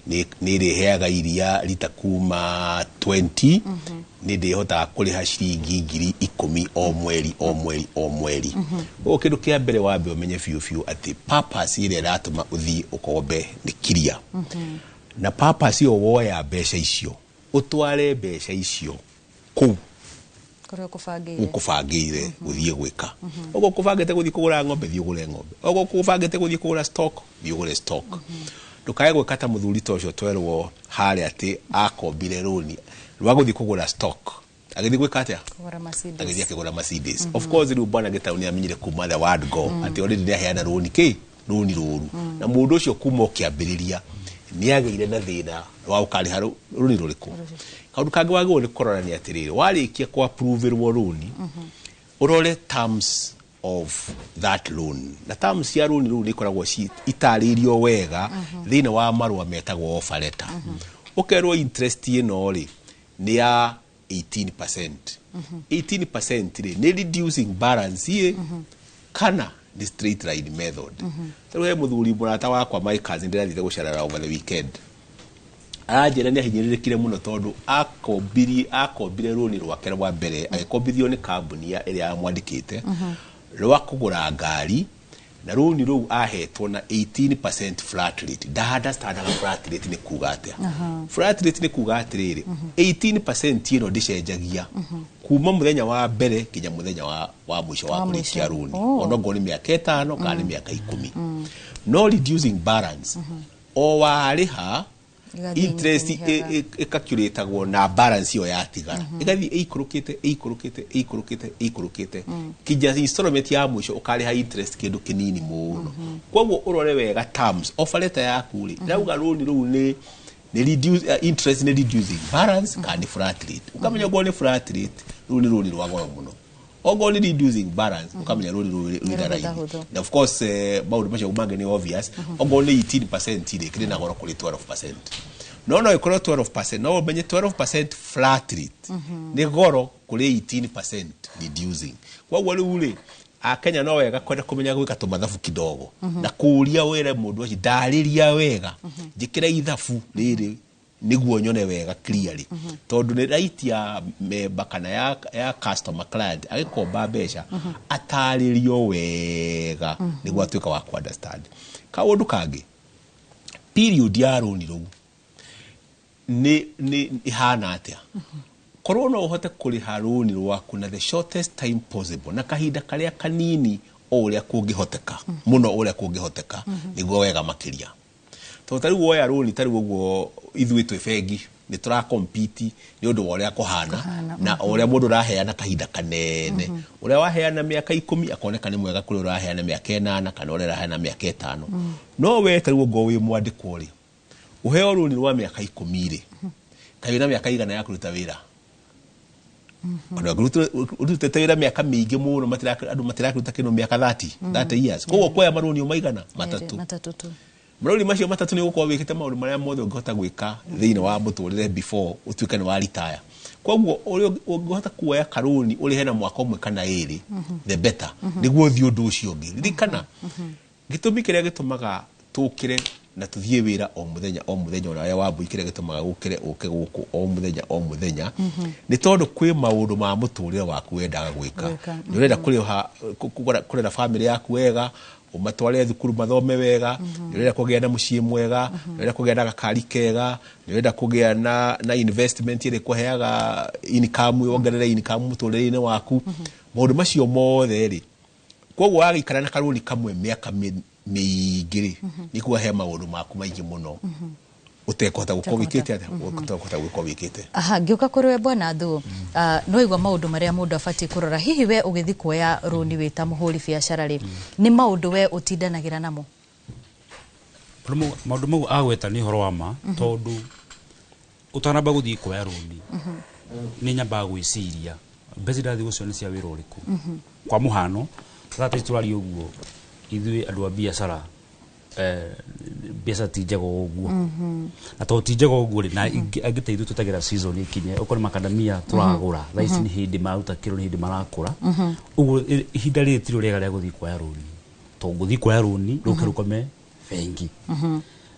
nĩ ĩrĩheaga iria rita kuma 20 nĩ ndĩhotaga kũrĩha ciringi ngiri 10 o mweri ũguo kĩndũ kĩa mbere wambe ũmenye biũ atĩ purpose ĩrĩa ĩratũma ũthiĩ ũkombe nĩ clear na purpose ĩyo woya mbeca icio ũtware mbeca icio kũu ukubangĩire gũthiĩ gwĩka ũguo ũkũbangĩte gũthiĩ kũgũra ng'ombe thiĩ ũgũre ng'ombe ũguo ũkũbangĩte gũthiĩ kũgũra stock thiĩ ũgũre stock ndũkae gwĩka ta mũthuri ta ũcio twerwo harĩa atĩ akombire rũni rwa gũthiĩ kũgũra stock agĩthiĩ gwĩka atĩa agĩthiĩ akĩgũra Mercedes of course rĩu bwana Gĩtaũ nĩ amenyire kuma the word go atĩ already nĩaheana rũni rũru na mũndũ ũcio kuma ũkĩambĩrĩria nĩagĩire na thĩna wa ũkarĩha rũni rũrĩkũ kaũndũ kangĩ wagĩrĩirwo nĩ kũrora nĩ atĩrĩrĩ warĩkia kũ approve-rwo rũni ũrore terms of that loan na terms cia rũni rũu nĩ ikoragwo itarĩirio wega thĩinĩ wa marũa metagwo offer letter ũkerwo interest ĩno rĩ nĩ ya 18% 18% rĩ nĩ reducing balance kana the straight line method so he muthuri murata wakwa my cousin ndĩrathire gũcerera over the weekend aranjĩra nĩ ahinyĩrĩrĩkire mũno tondũ akombire rũni rwake rwa mbere agĩkombithio nĩ kambuni ĩrĩa yamwandĩkĩte rwa kũgũra ngari na rũni rũu ahetwo na 18% flat rate ndahandastandaga flat rate nĩ kuga atĩa flat rate nĩ kuga atĩrĩrĩ 18% ĩno ndĩcenjagia kuma mũthenya wa mbere nginya mũthenya wa mũico wa kũrĩkia rũni onogo nĩ mĩaka 5 kana nĩ mĩaka 10 no reducing balance o warĩha interest ĩkacuratagwo na balance ĩyo yatigara ĩgathiĩ ĩikũrũkĩte kinya installment ya mũico ũkarĩha interest kĩndũ kĩnini mũno koguo ũrore wega terms offer letter yaku rĩ rauga rũni rũu nĩ reduce interest nĩ reducing balance kana flat rate ũkamenya ũguo nĩ flat rate rũni rwa goro mũno ogo ni reducing balance ukamenya rũni rwĩna raithi na of course maũndũ macio mangĩ nĩ obvious ogo ni 18% ile kĩrĩ na goro kũrĩ 12% no ikorwo 12% no umenye 12% flat rate nĩ goro kũrĩ 18% reducing kwa rĩu rĩ Akenya no wega kwenda kumenya gwika tumathabu kidogo na kuuria were mundu ucio ndariria wega njikira ithabu riri niguo nyone wega clearly tondu ni right ya member kana ya customer client agikomba mbeca ataririo wega niguo atuika wa ku understand kaundu kangi period ya roni ru ni ihana atia korwo no uhote kuriha roni rwaku na the shortest time possible na kahinda karia kanini uria kungihoteka muno uria kungihoteka niguo wega makiria to tari woya roni tari guo ithui twi bengi ni tura compete ni undu uria kuhana na uria mundu raheana kahinda kanene uria waheana miaka 10 akoneka ni mwega kuri uraheana miaka 8 kana uria raheana miaka 5 no we tari guo wi mwandiko ri uheo roni rwa miaka 10 ri kawina miaka igana ya kuruta wira ona urutete wira miaka mingi muno andu matirakuruta kino miaka 30 years koguo kwa maroni maigana matatu tu maroni macio matatu ni gukorwo wikite maundu maria mothe ungihota gwika thiini wa muturire before utuike ni wa retire koguo uri ungihota kuoya karoni uri hena mwaka umwe kana iri the better niguo thi undu ucio ungi ririkana gitumi kiria gitumaga tukire na tuthie wira o muthenya ona wa buikire gitumaga gukire uke guku o muthenya ni tondu kwi maundu ma muturire waku wendaga gwika ni urenda kurera family yaku wega umatware thukuru mathome wega ni urenda kugia na mucii mwega ni urenda kugia na gakari kega ni urenda kugia na investment ire kuheaga income wongerere income muturire-ini waku maundu macio mothe ri koguo agikara na karoni kamwe miaka miingiri ni kuhe maundu maku maingi muno utekota gukorwo wikite ate utekota gukorwo wikite ngiuka kuri we bwana Thu no igwa maundu maria mundu afati kurora hihi we ugithi kuoya roni wita muhuri biashara ri ni maundu we utindanagira namo maundu mau agweta ni horo wa ma tondu utanamba guthii kuoya roni ni nyamba gwiciria mbeca ndathi gucio ni cia wira uriku kwa muhano tata turari uguo ithui andu a biashara biashara tijega uguo na to tijega uguo na agiteithu tutagira season ikinye ukore makadamia turagura thaici ni hindi maruta kiro ni hindi marakura uguo ihinda ri tiro rega ria guthii kwa roni to guthii kwa roni rukome bengi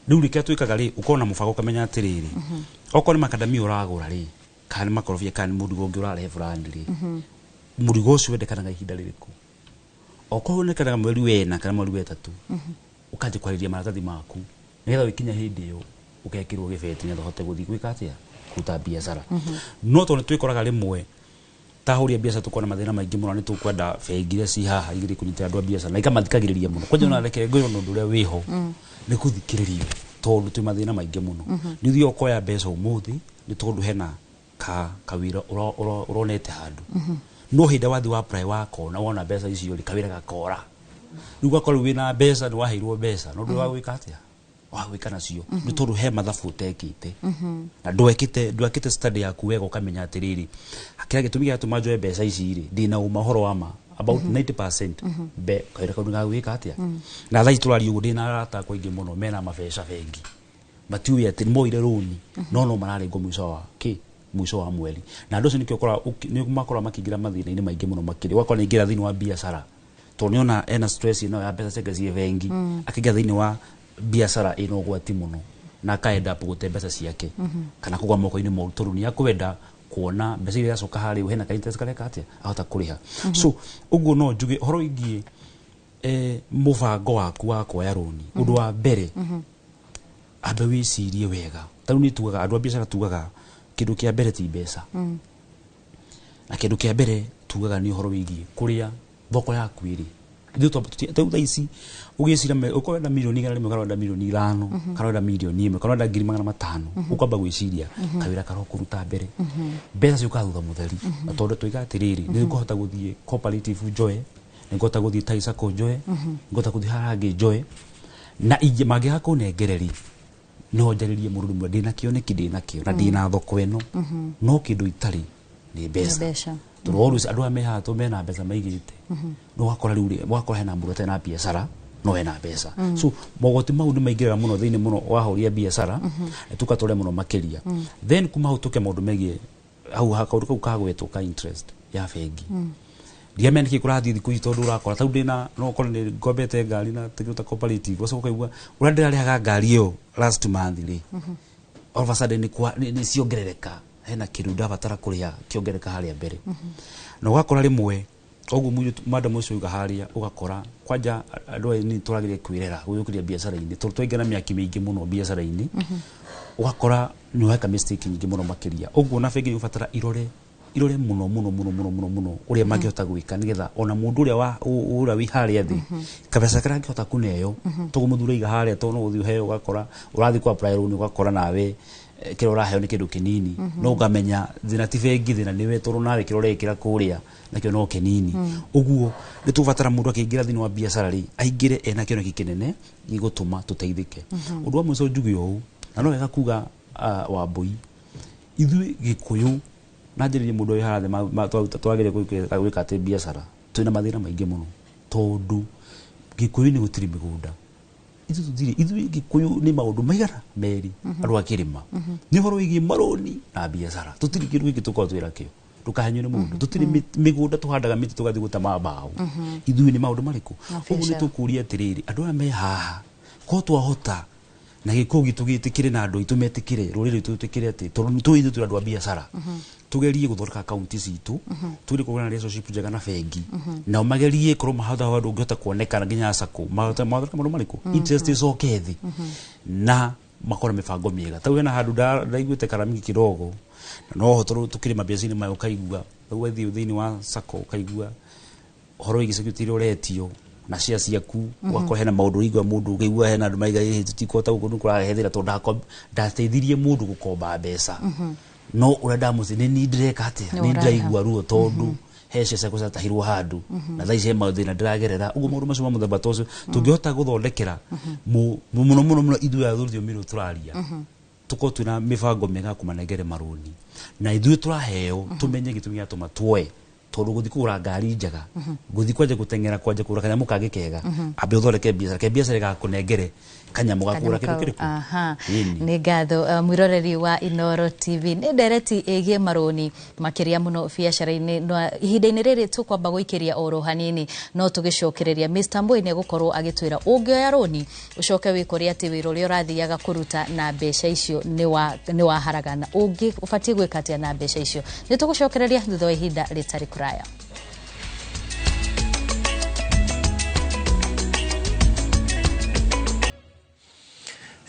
riu rike twikaga ri ukona mufago kamenya atiriri okore makadamia uragura ri kana makorofia kana mudigo ungi urarehe fulani ri mudigo ucio wendekanaga ihinda ririku okorwo ne kana mweri wena kana mweri wetatu ukaje kwariria maratathi maku nigetha wikinya hindi iyo ukekirwo gibeti nigetha hote guthii gwika atia kuta biashara no to twikoraga rimwe tahuria biashara tukona mathina maingi muno ni tukwenda bengi ci haha igiri kunyita andu a biashara na ikamathikagiriria muno kwanja na reke ngoyo ndu uria wiho ni kuthikiririo tondu twi mathina maingi muno ni thio koya mbeca umuthi ni tondu hena kawira uronete handu no hinda wathi wa apply wako na wona mbeca icio ri kawira gakora riu gakorwo wina mbeca ni waheirwo mbeca no ndu wa gwika atia wa gwika nacio ni tondu he mathabu utekite na ndwekite study yaku wega ukamenya atiriri akira gitumi gia tuma njoe mbeca ici ri ndina umahoro wa ma about 90% be kawira kaundu ga gwika atia na thai turari ugu ndina arata kwa ingi muno mena mabeca bengi matiui ati moire roni no mararengo mwico wa mwisho wa mweri na andu cio nikikora ni makora makingira mathina-ini maingi muno makiri wakora ingira thini wa biashara to niona ena stress ino ya mbeca cigacie bengi akiga thini wa biashara ino gwati muno na kaenda gute mbeca ciake kana kugwa moko-ini moru tondu ni akwenda kuona mbeca iria acoka hari hena ka interest kareka atia ahota kuriha so uguo no njuge horo ingie mubango waku wa kuoya roni undu wa mbere ambe wicirie wega taru ni tugaga andu a biashara tugaga kindu kia mbere ti mbeca na kindu kia mbere tugaga ni horo wigi kuria thoko yaku iri ithu tu thaici ugicira ukwenda milioni 1 kana milioni 5 kana milioni 1 kana 500,000 ukamba gwiciria kawira karo kuruta mbere mbeca ciuka thutha mutheri na tondu tuiga atiriri ni ngohota guthie cooperative joy ni ngohota guthie Taisako joy ngohota guthie Harange joy na ingi magiga kunengereri no njaririe mururu mwe ndina kioneki ndina kio na ndina thoko eno no kindu itari ni mbeca tondu always andu ame ha to mena mbeca maigite no wakora riu wakora hena murate na biashara no hena mbeca so mogoti mau ni maigirira muno thiini muno wahoria biashara tukatore muno makiria then kuma hutuke maundu megie au hakauru kau kagwetwo ka interest ya bengi ndiamenya niki kurathi thiku ici tondu urakora tau ndina no korwo ni ngombete ngari na tugiuta cooperative ucoka kaigua uria ndirarehaga ngari iyo last month ri all of a sudden ni ciongerereka hena kindu ndabatara kuria kiongereka haria mbere na ugakora rimwe ogu madam ucio uga haria ugakora kwanja andu ni turagire kwirera guyukiria biacara-ini twaingana miaki mingi muno biacara-ini ugakora ni weka mistake nyingi muno makiria ogu na bengi ubatara irore muno uria mangihota gwika nigetha ona mundu uria wi haria thi kabesa karangihota kuneyo tugumuthura iga haria to no uthi uheo ugakora urathi kwa apply loan ugakora nawe kiro raheo ni kindu kinini no ugamenya thina ti bengi thina niwe toro nawe kiro rekira kuria nakio no kinini uguo ni tubatara mundu akiingira thini wa biacara ri aingire ena kino kinene igutuma tuteithike undu wa mwico njugi ou na no wega kuga Wambui ithui Gikuyu najiririe mundu uyu harathe twagire gwika ati biacara twina mathina maingi muno tondu Gikuyu ni gutiri migunda ithui Gikuyu ni maundu maigana meri andu akirima ni horo wigi maroni na biacara tutiri kindu giki tukoo twira kio tukahanyo ni mundu tutiri migunda tuhandaga miti tugathi gutama mbao ithui ni maundu mariku ugu ni tukuria atiriri andu aya me haha ko twahota na Gikuyu gitu gitikire na andu itumetikire ruriri tutikire ati tondu tuithu turi andu a biacara tugerie guthondeka akaunti citu turi kugana relationship njega na bengi na magerie korwo mahotha wandu ngihota kuonekana nginya sako mahotha maundu mariku interest icokethi na makora mibango miega tau hena handu ndaiguite karamiki kidogo no hotoru tukiri mabiacara mayo kaigua tau ethi thini wa sako kaigua horo igi security uretio na cia ciaku wako hena maundu igwa mundu ugeigua hena andu maiga tutikota guku nukurahethira tondu ndateithirie mundu gukomba mbeca no urenda mucini ni ndireka atia ni ndiraigua ruo tondu hece cia tatahirwo handu na thaici mathina ndiragerera uguo maundu macio ma muthemba tocio tungihota guthondekera muno ithuĩ athuri miro turaria tukorwo twina mibango mega kumanengere maroni na ithuĩ turaheo tumenye gitumi giatuma tuoe tondu guthi kugura ngari njega guthi kwanja gutengera kwanja kugura kanyamu kage kega ambe uthondeke biacara igakunengere kanyamu gakugura kindu kiriku ni ngatho mwiroreri wa Inoro TV ni ndereti igie maroni makiria muno biacara-ini ihinda-ini riri tukwamba guikiria oro hanini no tugicokereria Mr. Mbui ni gukorwo agitwira ungioya roni ucoke wikore ati wira uria urathiaga kuruta na mbeca icio ni wa haragana ungi ubatie gwika atia na mbeca icio ni tugucokereria thutha wa ihinda ritari kuraya.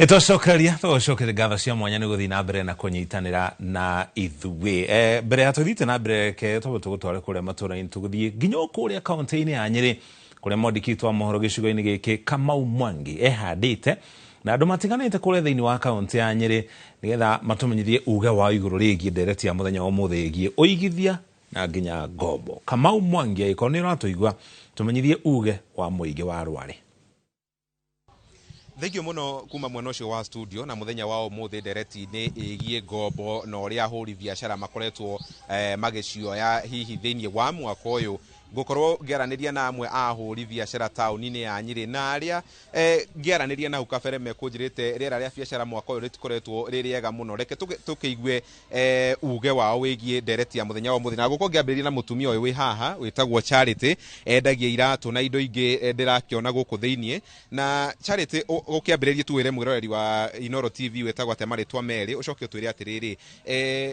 Tucokereria ngatho cia mwanya ni guthii na mbere na kunyitanira na ithui mbere ya tuthite na mbere ke tugutware kuria matura-ini tuguthie nginya kuria kaunti-ini ya Nyeri kuria mwandiki wa mohoro gicigo-ini giki Kamau Mwangi ehandite na andu matiganite kuria thiini wa kaunti ya Nyeri nigetha matumenyirie uga wa iguru rigie ndereti ya muthenya wa umuthi igie uigithia na nginya ngombo. Kamau Mwangi aikorwo ni uratuigua tumenyirie uge wa muingi wa Rware. Thengio muno kuma mwena ucio wa studio na muthenya wa umuthi ndereti ni igie ngombo na uria ahuri biacara makoretwo magicioya hihi thiini wa mwaka uyu gukorwo ngiaraniria na amwe ahuri biacara tauni-ini ya Nyeri na aria ngiaraniria na ukabere mekunjirite riera ria biacara mwaka uyu ritikoretwo ririega muno reke tukeigue uge wao wigie ndereti ya muthenya wa umuthi na guko ngiambiriria na mutumia uyu wi haha witagwo Charity endagia iratu na indo ingi ndirakiona guku thiini na Charity ukiambiriria tuwire mwiroreri wa Inoro TV witagwo ate maritwa meri ucoke utwire atiriri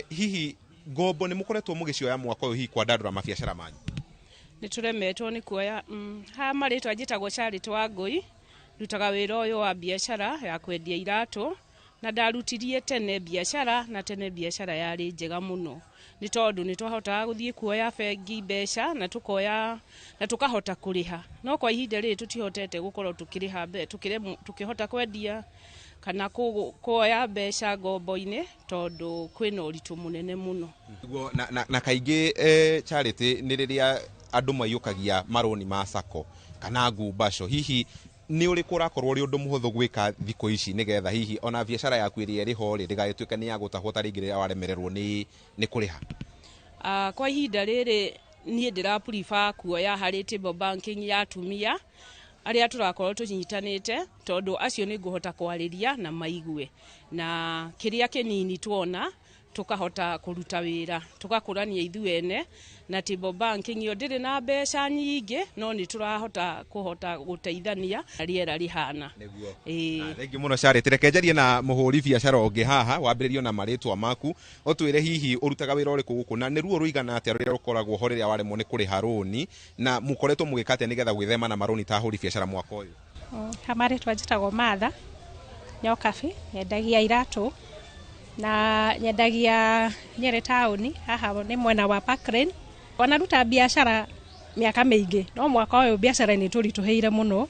hihi ngombo ni mukoretwo mugicioya mwaka uyu hihi kwa ndandura mabiacara manyu ni turemetwo ni kuoya ha maritwa njitagwo Charity wa Ngui rutaga wira uyu wa biacara ya kwendia iratu na ndarutirie tene biacara na tene biacara yari njega muno ni tondu ni twahota guthie kuoya bengi mbeca na tukoya na tukahota kuriha no kwa ihinda riri tutihotete gukorwo tukiriha tukihota kwendia kana kuoya mbeca ngombo-ini tondu kwina uritu munene muno na kaingi Charity ni riria andu mayukagia maroni ma sako kana ngumbaco hihi ni uri kurakorwo ri undu muhuthu gwika thiko ici nigetha hihi ona biacara yaku iria iri ho ri ndigagituike ni ya gutahwo ta ringi riria waremererwo ni kuriha kwa ihinda riri nie ndira prefer kuoya hari table banking ya atumia aria turakorwo tunyitanite tondu acio ni nguhota kwariria na maigue na kiria kinini tuona tukahota kuruta wira tugakurania ithuene na table banking yo ndiri na mbeca nyingi no ni turahota guteithania riera rihana thengi muno Shari tirekenjerie na muhuri biashara ungi haha wambiririo na maritwa maku utwire hihi urutaga wira uriku guku na ni ruo ruigana atia ruria rukoragwo ho riria waremwo ni kuriha roni na mukoretwo mugikate nigetha gwithema na maroni ta ahuri biashara mwaka uyu hamaritwa njitagwo Martha Nyokabi nyendagia iratu na nyendagia Nyeri tauni haha ni mwena wa Parkland wanaruta biashara miaka mingi no mwaka uyu biashara ni turituheire muno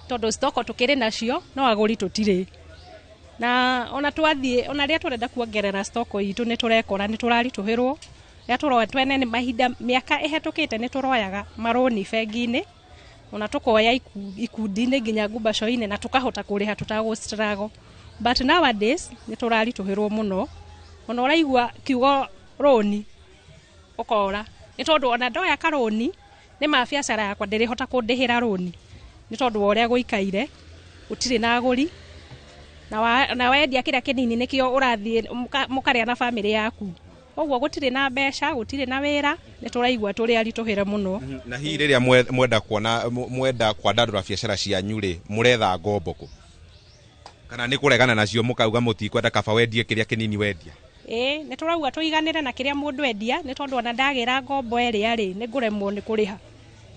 tondu stoko tukiri nacio no aguri tutire na ona twathie ona ria turenda kuongerera stoko itu ni turekora ni turarituhirwo ria turoa twene ni mahinda miaka ihetukite ni turoyaga maroni bengi-ini ona tukoya ikundi-ini nginya ngumbaco-ini na tukahota kuriha tutagustrago but nowadays ni turarituhirwo muno ona uraigua kiugo roni ukora ni tondu ona ndoya karoni ni mabiacara yakwa ndirihota kundihira roni ni tondu uria guikaire utire na aguri na wendia kiria kinini nikio urathie mukaria na family yaku ogwo gutire na mbeca gutire na wira ni turaigua turi arituhire muno na hi riria mwenda kwandandura biashara cianyu ri muretha ngombo kana ni kuregana nacio mukauga mutikwenda kaba wendie kiria kinini wendia ni turauga tuiganire na kiria mundu endia ni tondu ona ndagira ngombo eria ri ni nguremwo ni kuriha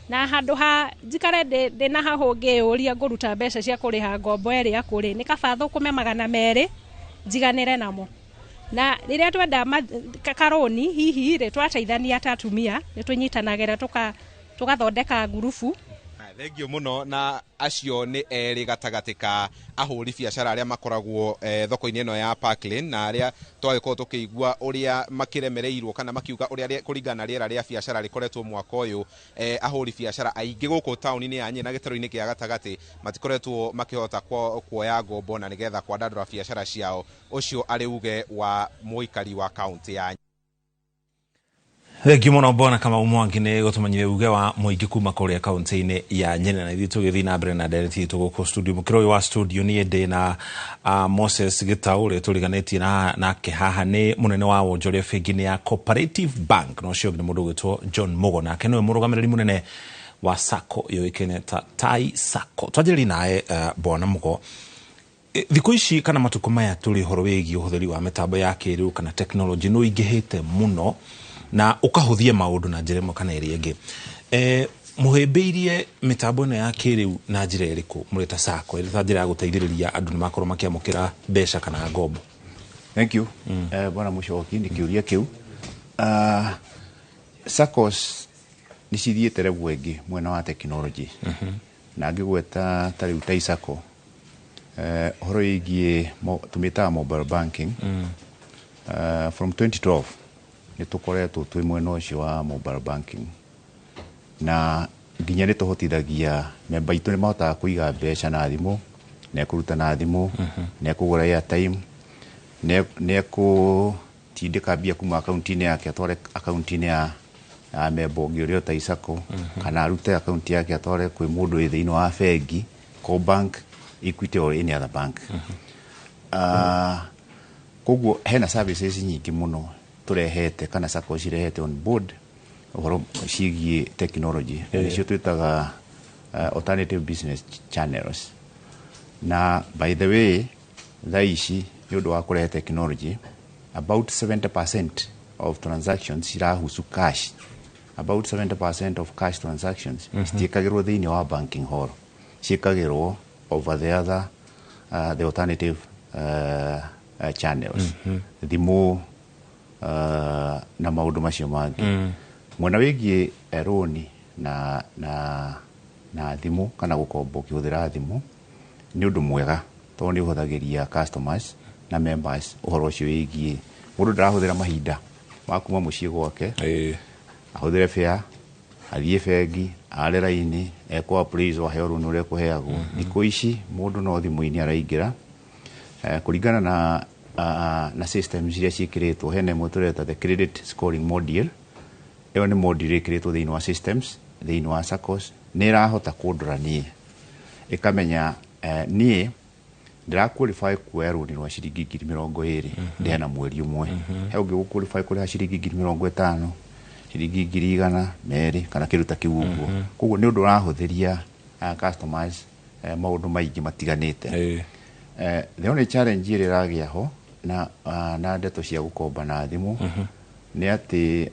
na handu ha njikare ndi na hahungi uria nguruta mbeca cia kuriha ngombo eria kuri ni kaba thukume 200 njiganire namo na riria twenda karoni hihi ri twateithania tatumia ni tunyitanagira tugathondeka ngurubu thengio muno na acio ni eri gatagatika ahuri biashara aria makoragwo thoko-ini ino ya Parkland na aria twagikorwo tukigua uria makiremereirwo kana makiuga uria kuringana riera ria biashara rikoretwo mwaka uyu ahuri biashara aingi guku tauni-ini ya Nyeri na gitaro-ini kia gatagati matikoretwo makihota kuoya ngombo na nigetha kwandandura biashara ciao ucio ari uge wa muikari wa kaunti ya Thengi muno Bona Kamau Mwangi ni gutumanyire uge wa muingi kuma kuria kaunti-ini ya Nyeri na ithu tugithi na mbere na direct itu guku studio mukiro wa studio ni ndi na Moses Gitaure turiganetie na haha ni munene wa wonjoria bengi ya Cooperative Bank no cio ni mundu gwitwo John Mugo na kenwe murugamiriri munene wa Sacco yoikene ta Tai Sacco twajiri nae Bona Mugo thikũ ici kana matuko maya turi horo wegi uhuthiri wa mitambo ya kiriu kana technology no ingihite muno na ukahuthia maundu na njira kana iri ingi muhimbiirie mitambo ino ya kiriu na njira iriku murita Sacco iri ta njira ya guteithiriria andu ni makorwo makiamukira mbeca kana ngombo. Thank you. Bwana Mushoki ni kiuria kiu Saccos ni cithiite regwengi mwena wa technology na ngigweta tari Tai Sacco horo igie tumita mobile banking from 2012 ni tukoretwo twi mwena ucio wa mobile banking na nginya ni tuhotithagia memba itu ni mahotaga kuiga mbeca na thimu na kuruta na thimu na kugura airtime ne tindika bia kuma akaunti-ini yake atware akaunti-ini ya memba ungi uria Tai Sacco kana arute akaunti yake atware kwi mundu thiini wa bengi Co-bank Equity or any other bank koguo hena services nyingi muno turehete kana Sacco cirehete on board uhoro cigie technology nicio twitaga alternative business channels na by the way thaici nĩũndũ wa kurehe technology about 70% of transactions cirahusu cash about 70% of cash transactions citiĩkagĩrwo thĩinĩ wa banking hall ciĩkagĩrwo over the other the alternative channels thimo na maundu macio mangi mwena wigie roni na thimu kana gukombo kihuthira thimu ni undu mwega tondu ni uhuthagiria customers na members uhoro ucio wigie mundu ndarahuthira mahinda makuma mucii gwake ahuthire fare athie bengi are raini ekwa please wa hero nure kuheagwo thikũ ici mundu no thimu-ini araingira kuringana na systems iria cikiritwo hene mutureta the credit scoring module iyo ni module ikiritwo thiini wa systems thiini wa Saccos ni rahota kundura nie ikamenya nie ndira qualify kuoya rũni rwa ciringi 20,000 ndihena mweri ũmwe he ũngĩ qualify kũrĩha ciringi 50,000 ciringi 100 merĩ kana kĩndũ ta kĩu ũguo koguo nĩ ũndũ ũrahũthĩria customers maũndũ maingĩ matiganĩte the only challenge ĩrĩa ĩragĩa ho na ndeto cia gũkomba na thimũ nĩ atĩ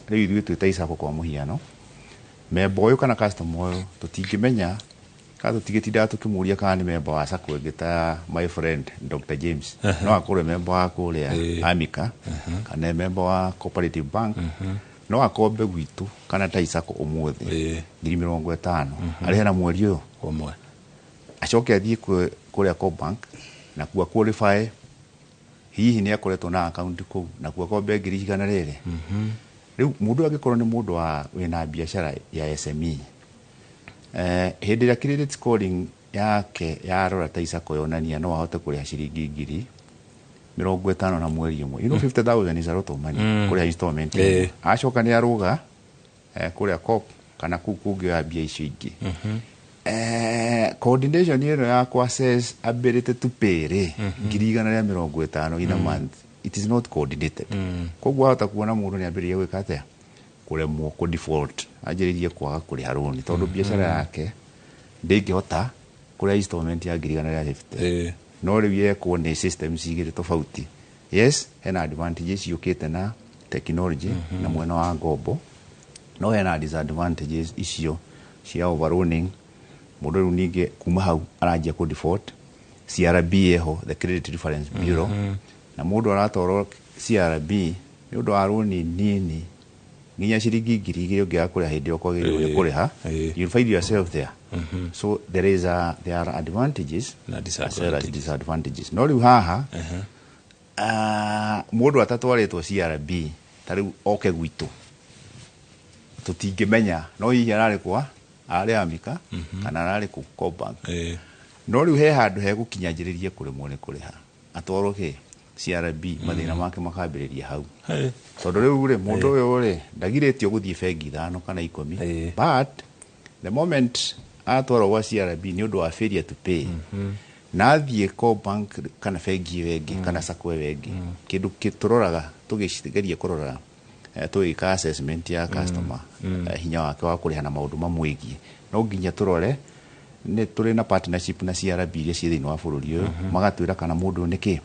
rĩu ithuĩ twĩ ta icako kwa mũhiano member ũyũ kana customer ũyũ tũtingĩmenya kana tũtigĩtindaga tũkĩmũria kana nĩ member wa sako ĩngĩ ta my friend Dr. James no akorwo member wa kũrĩa Amica kana member wa Cooperative Bank no akombe gwitũ kana ta icako ũmũthĩ 50,000 arĩhe na mweri ũyũ ũmwe acoke athiĩ kũrĩa Co-bank na kuo qualify hihi nĩ akoretwo na account kũu na kuo kombe 100,000 rĩu mũndũ angĩkorwo nĩ mũndũ wĩna biacara ya SME hĩndĩ ĩrĩa credit scoring yake yarora ta icako yonania no ahote kũrĩha ciringi 50,000 na mweri ũmwe 50,000 is a lot of money kũrĩha installment acoka nĩ arũga kũrĩa COP kana kũu kũngĩ ya mbia icio ingĩ coordination ĩno ya access ability to pay 150 in a month it is not coordinated koguo hata kuona mũndũ nĩ ambĩrĩria gwĩka atĩa kũremwo ku default anjĩrĩrie kwaga kũrĩha rũni tondũ biacara yake ndĩngĩhota kũrĩha installment ya 150 no rĩu yekwo nĩ systems igĩrĩ tofauti yes hena advantages yũkĩte na technology na mwena wa ngombo no hena disadvantages icio cia overrunning mũndũ rĩu ningĩ kuma hau aranjia ku default CRB eho the Credit Reference Bureau na mũndũ aratwarwo CRB nĩ ũndũ wa rũni nini nginya ciringi 2,000 ũngĩaga kũrĩha hĩndĩ ĩyo kwagĩrĩirwo kũrĩha you'll find yourself there so there are advantages as well as disadvantages no rĩu haha mũndũ atatwarĩtwo CRB ta rĩu oke gwitũ tũtingĩmenya no hihi ararĩ kwa arĩ Amica kana ararĩ ku Co-bank no rĩu he handũ hegũkinyanjĩrĩrie kũrĩmwo nĩ kũrĩha atwarwo CRB mathĩna make makambĩrĩria hau tondũ rĩu rĩ mũndũ ũyũ rĩ ndagirĩtio gũthiĩ bengi 5 kana 10 but the moment atwarwo wa CRB nĩ ũndũ wa failure to pay na athiĩ Co-bank kana bengi wengi kana sako wengi kĩndũ kĩtũroraga tũgĩcigeria kũrora tũgĩka assessment ya customer hinya wake wa kũrĩha na maũndũ mamwĩgie no nginya tũrore nĩ tũrĩ na partnership na CRB iria ciĩ thĩinĩ wa bũrũri ũyũ magatwĩra kana mũndũ nĩkĩ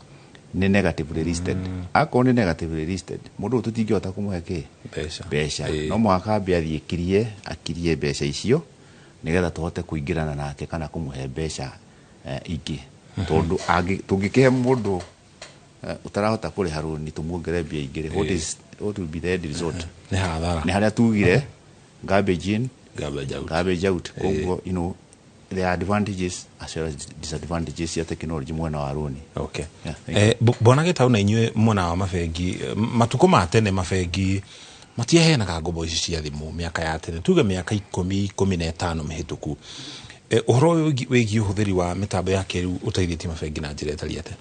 nĩ negatively listed akorwo nĩ negatively listed mũndũ tũtingĩhota kũmũhe mbeca no mũhaka ambe athiĩ akirie mbeca icio nĩgetha tũhote kũingĩrana nake kana kũmũhe mbeca ingĩ tondũ tũngĩkĩhe mũndũ utarahota kũrĩha rũni tũmuongere mbia ingĩ what will be the end result nĩ harĩa tugire garbage in garbage out koguo you know there are advantages as well as disadvantages ya technology mwena wa rũni bona gĩtaũ na inyuĩ mwena wa mabengi matukũ ma tene mabengi matiaheanaga ngombo ici cia thimũ mĩaka ya tene tuge mĩaka 10-15 mĩhĩtũku ũhoro wĩgiĩ ũhũthĩri wa mĩtambo ya kĩrĩu ũteithĩtie mabengi na njĩra ĩtariĩ atĩa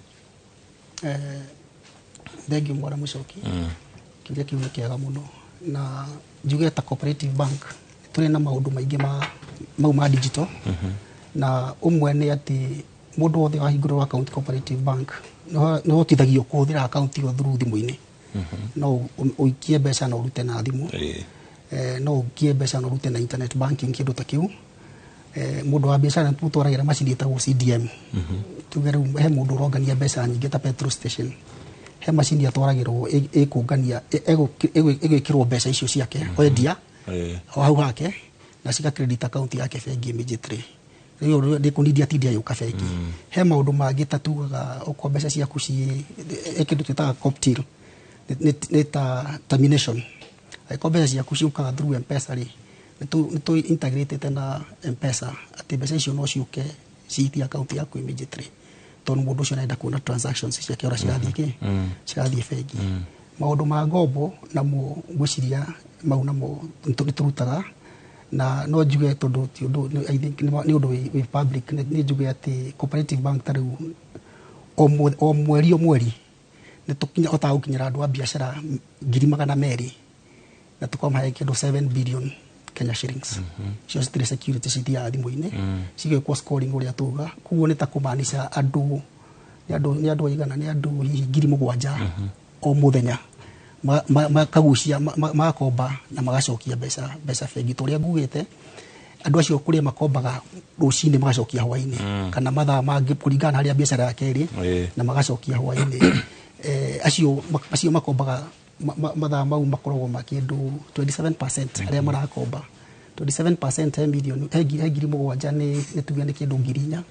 thengiũ mwana mũcoki kĩrĩa kĩu nĩ kĩega mũno na njuge ta Cooperative Bank tũrĩ na maũndũ maingĩ mau ma digital na ũmwe nĩ atĩ mũndũ wothe wahingũrĩrwo account Cooperative Bank no hotithagio kũhũthĩra account ĩyo through thimũ-inĩ no ũikie mbeca na ũrute na thimũ no ũikie mbeca na ũrute na internet banking kĩndũ ta kĩu mũndũ wa biacara tũtwaragĩra macini ĩtagwo CDM tuge rĩu he mũndũ ũrongania mbeca nyingĩ ta petrol station he macini atwaragĩrwo ĩkũngania ĩgwĩkĩrwo mbeca icio ciake wendia o hau hake na cika credit account yake bengi immediately rĩu ndĩkũnidi atindi ayũka bengi he maũndũ mangĩ ta tugaga okorwo mbeca ciaku ciĩ kĩndũ twĩtaga Coptil nĩ ta termination okorwo mbeca ciaku ciũkaga through M-Pesa rĩ nĩ integrated na M-Pesa atĩ mbeca icio no ciũke ciithi account yaku immediately tondũ mũndũ ũcio arenda kuona transactions ciake ora cirathiĩ bengi maũndũ ma ngombo namo ngwĩciria mau namo nĩtũrutaga na no njuge tondũ ti ũndũ I think nĩ ũndũ wĩ public nĩ njuge atĩ Cooperative Bank ta rĩu o mweri nĩ tũkinyahota gũkinyĩra andũ a biacara 200,000 na tũkamahe kĩndũ 7 billion Kenya shillings cio citire security citia thimu-ini cigekwo scoring uria tuga kuo ni ta kumaanisha andu ni andu igana ni andu hihi 7,000 o muthenya makagucia makomba na magacokia mbeca bengi turia ngugite andu acio kuria makombaga rucini magacokia hwaini kana mathaa mangi kuringana haria biashara yake iri na magacokia hwaini acio makombaga mathaa mau makoragwo makindu 27% aria marakomba 27% he milioni he 7,000 ni tuge ni kindu 4,000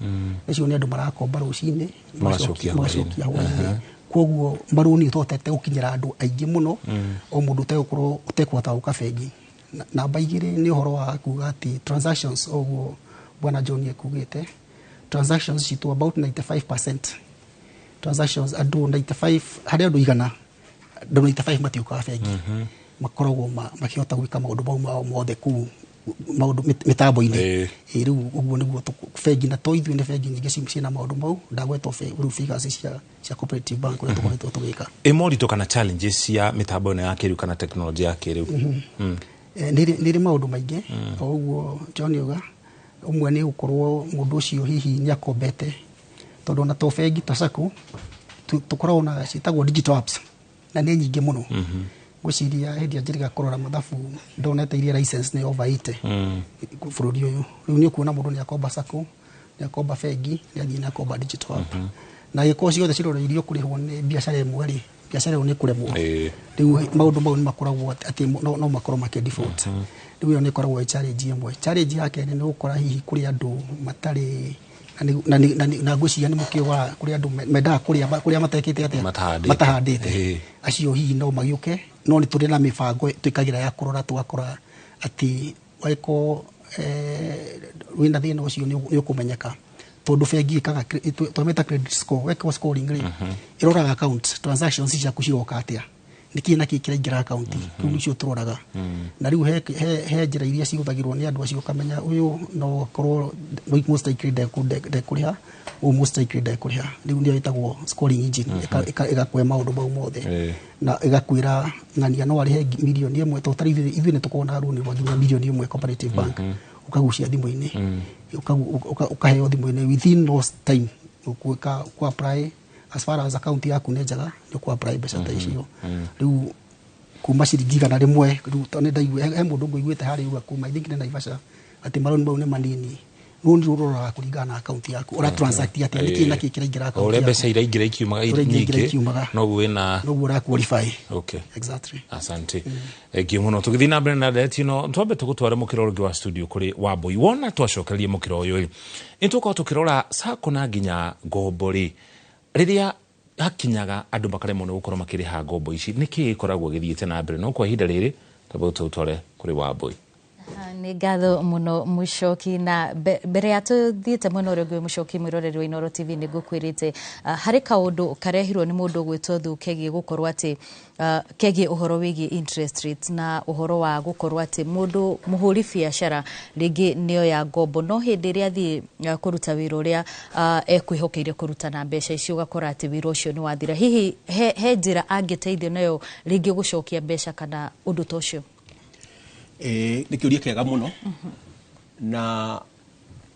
acio ni andu marakomba rucini magacokia hwaini koguo maruni utotete gukinyira andu aingi muno o mundu utekwota guka bengi namba igiri ni uhoro wa kuga ati transactions oguo bwana John ekugite transactions to about 95% transactions andu 95 hari andu igana andu 95 matiuka bengi makoragwo makihota gwika maundu mau mothe ku maundu mitambo-ini riu uguo niguo bengi na toithwe ni bengi nyingi ciina maundu mau ndagwetwo riu figures cia cooperative bank uria tukoretwo tugika imorito kana challenges cia mitambo-ini ya kiriu kana technology ya kiriu niri maundu maingi oguo John yoga umwe ni gukorwo mundu ucio hihi ni akombete tondu na to bengi ta sacco tukorwo na citagwo digital apps na ni nyingi muno gwiciria hindi njiriga kurora mathabu ndonete iria license ni over 80 bururi uyu riu ni kuona mundu ni akomba sacco ni akomba bengi ni athii na akomba digital app na giko ciothe ciroreirio kurihwo ni biashara imwe ri biashara ni kuremwo riu maundu mau ni makoragwo ati no makorwo make default riu ni koragwo challenge imwe challenge yake ni gukora hihi kuri andu matari na ngucia ni mukiwa kuri andu menda kuria matekite atia matahandite acio hihi no magiuke no ni turi na mibango twikagira ya kurora twakora ati waiko wina thina ucio ni ukumenyeka tondu bengi ikaga twameta credit score weka scoring rate iroraga account transactions ciaku ciroka atia nikina kiraingira account riu nicio turoraga na riu he njira iria ciguthagirwo ni andu acio kamenya uyu no korwo most likely ndekuriha most likely ndekuriha riu ndio itagwo scoring engine igakwe maundu mau mothe na igakwira ng'ania no arihe milioni imwe to tari ithuĩ ni tukona runi rwa nginya milioni imwe cooperative bank ukagucia thimu-ini ukaheo thimu-ini within no time ukuika ku apply as far as account yaku ni njega ni ku apply mbeca ta icio riu kuma ciringi igana rimwe riu tone ndaigwe he mundu nguiguite hari uga kuma ithingi na Naivasha ati maroni mau ni manini runi rurora kuringana na account yaku ora transact ati ni kina kiraingira account yaku ore mbeca iraingira ikiumaga nyingi no wina no ura qualify okay exactly asante egio muno tugithii na mbere na deti no twambe tugutware mukiro rungi wa studio kuri Wambui wona twacokerie mukiro uyu nituko tukirora sako na nginya ngombori riria hakinyaga andu bakaremwo ni gukorwo makiriha ngombo ici niki gikoragwo githiite na mbere no kwa ihinda riri tabu tutware kuri Wambui ni ngatho muno Muchoki na mbere ya tuthiite mwena uria ngwe Muchoki mwiroreri wa Inooro TV ni ngukwirite hari kaundu karehirwo ni mundu gwitwo thukegie gukorwo ati kegie uhoro wigi interest rates na uhoro wa gukorwo ati mundu muhuri biashara ringi niyo ya ngombo no hindi ria thi kuruta wira uria ekwihokeire kuruta na mbeca icio gakora ati wira ucio ni wathira hihi he njira angiteithio nayo ringi gucokia mbeca kana undu ta ucio ni kiuria kiega muno na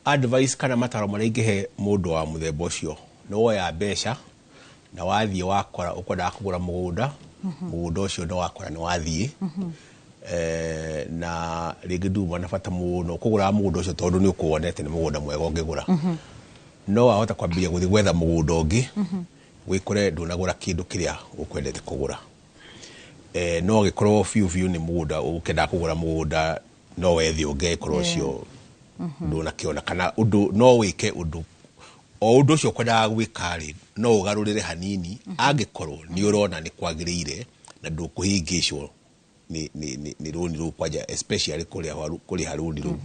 advice kana mataro maria ingihe mundu wa muthemba ucio no woya mbeca na wathie wakora ukwenda kugura mugunda mugunda ucio no wakora ni wathie na ringi nduma na bata muno kugura mugunda ucio tondu ni ukuonete ni mugunda mwega ungigura no wahota kwambia guthie gwetha mugunda ungi wikore ndunagura kindu kiria ukwendete kugura no gikorwo fiu ni mugunda ukenda kugura mugunda no wethi ungekorwo ucio nduna kiona kana undu no wike undu o undu ucio kwenda gwikari no ugarurire hanini angikorwo ni urona ni kwagirire na ndukuhingicwo ni runi ru kwaja especially kuri haruni ru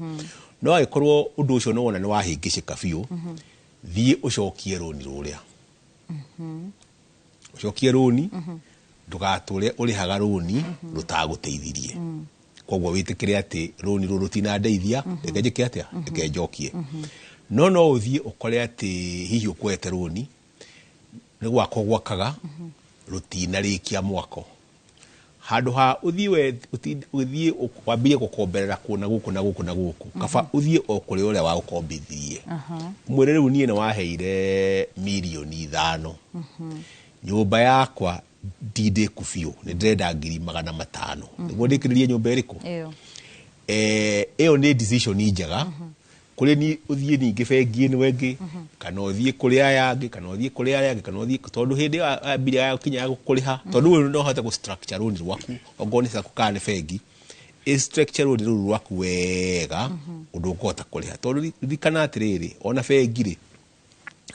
no agikorwo undu ucio no wona ni wahingicika fiu thie ucokie runi ruria ucokie runi ndugature urihaga runi rutaguteithirie kogwo witikire ati runi ruru tina ndeithia ngeje atia ngejokie no uthie ukore ati hihi ukwete runi ni gwako gwakaga rutina rikia mwako handu ha uthie wambie gukomberera kuna guku na guku na guku kaba uthie okuri uria wa ukombithie mwire riu nie ni waheire milioni 5 nyumba yakwa ndinde kubiu ni ndenda 500,000 niguo ndikiririe nyumba iriku iyo ni decision njega kuri ni uthie ningi bengi ni wengi kana uthie kuri aya angi kana uthie kuri aya angi kana uthie tondu hindi mbira ya kinya gukuriha tondu no hote ku structure runi rwaku ogoni sa kukane bengi structure runi rwaku wega undu ukota kuriha tondu rikana atiriri ona bengi ri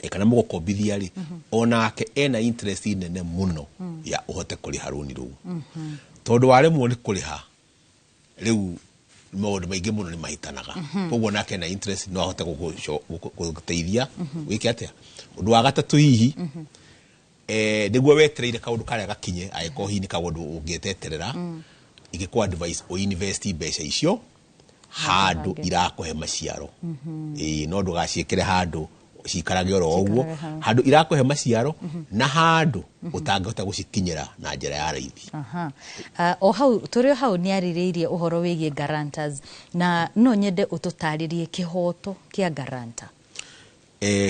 kana mugokombithia ri onake ena interest nene muno ya uhote kuriha runi ru tondu waremwo ni kuriha riu maundu maingi muno ni mahitanaga koguo nake na interest no ahote guguteithia wiki atia undu wa gatatu hihi niguo wetereire kaundu karia gakinye aiko hihi ni kaundu ungieteterera igikwa advice o invest mbeca icio handu irakuhe maciaro no ndugaciikire handu cikarage oro oguo handu irakuhe maciaro na handu utangihota gucikinyira na njira ya raithi o hau turio hau ni aririirie uhoro wigie guarantors na no nyende ututaririe kihoto kia guarantor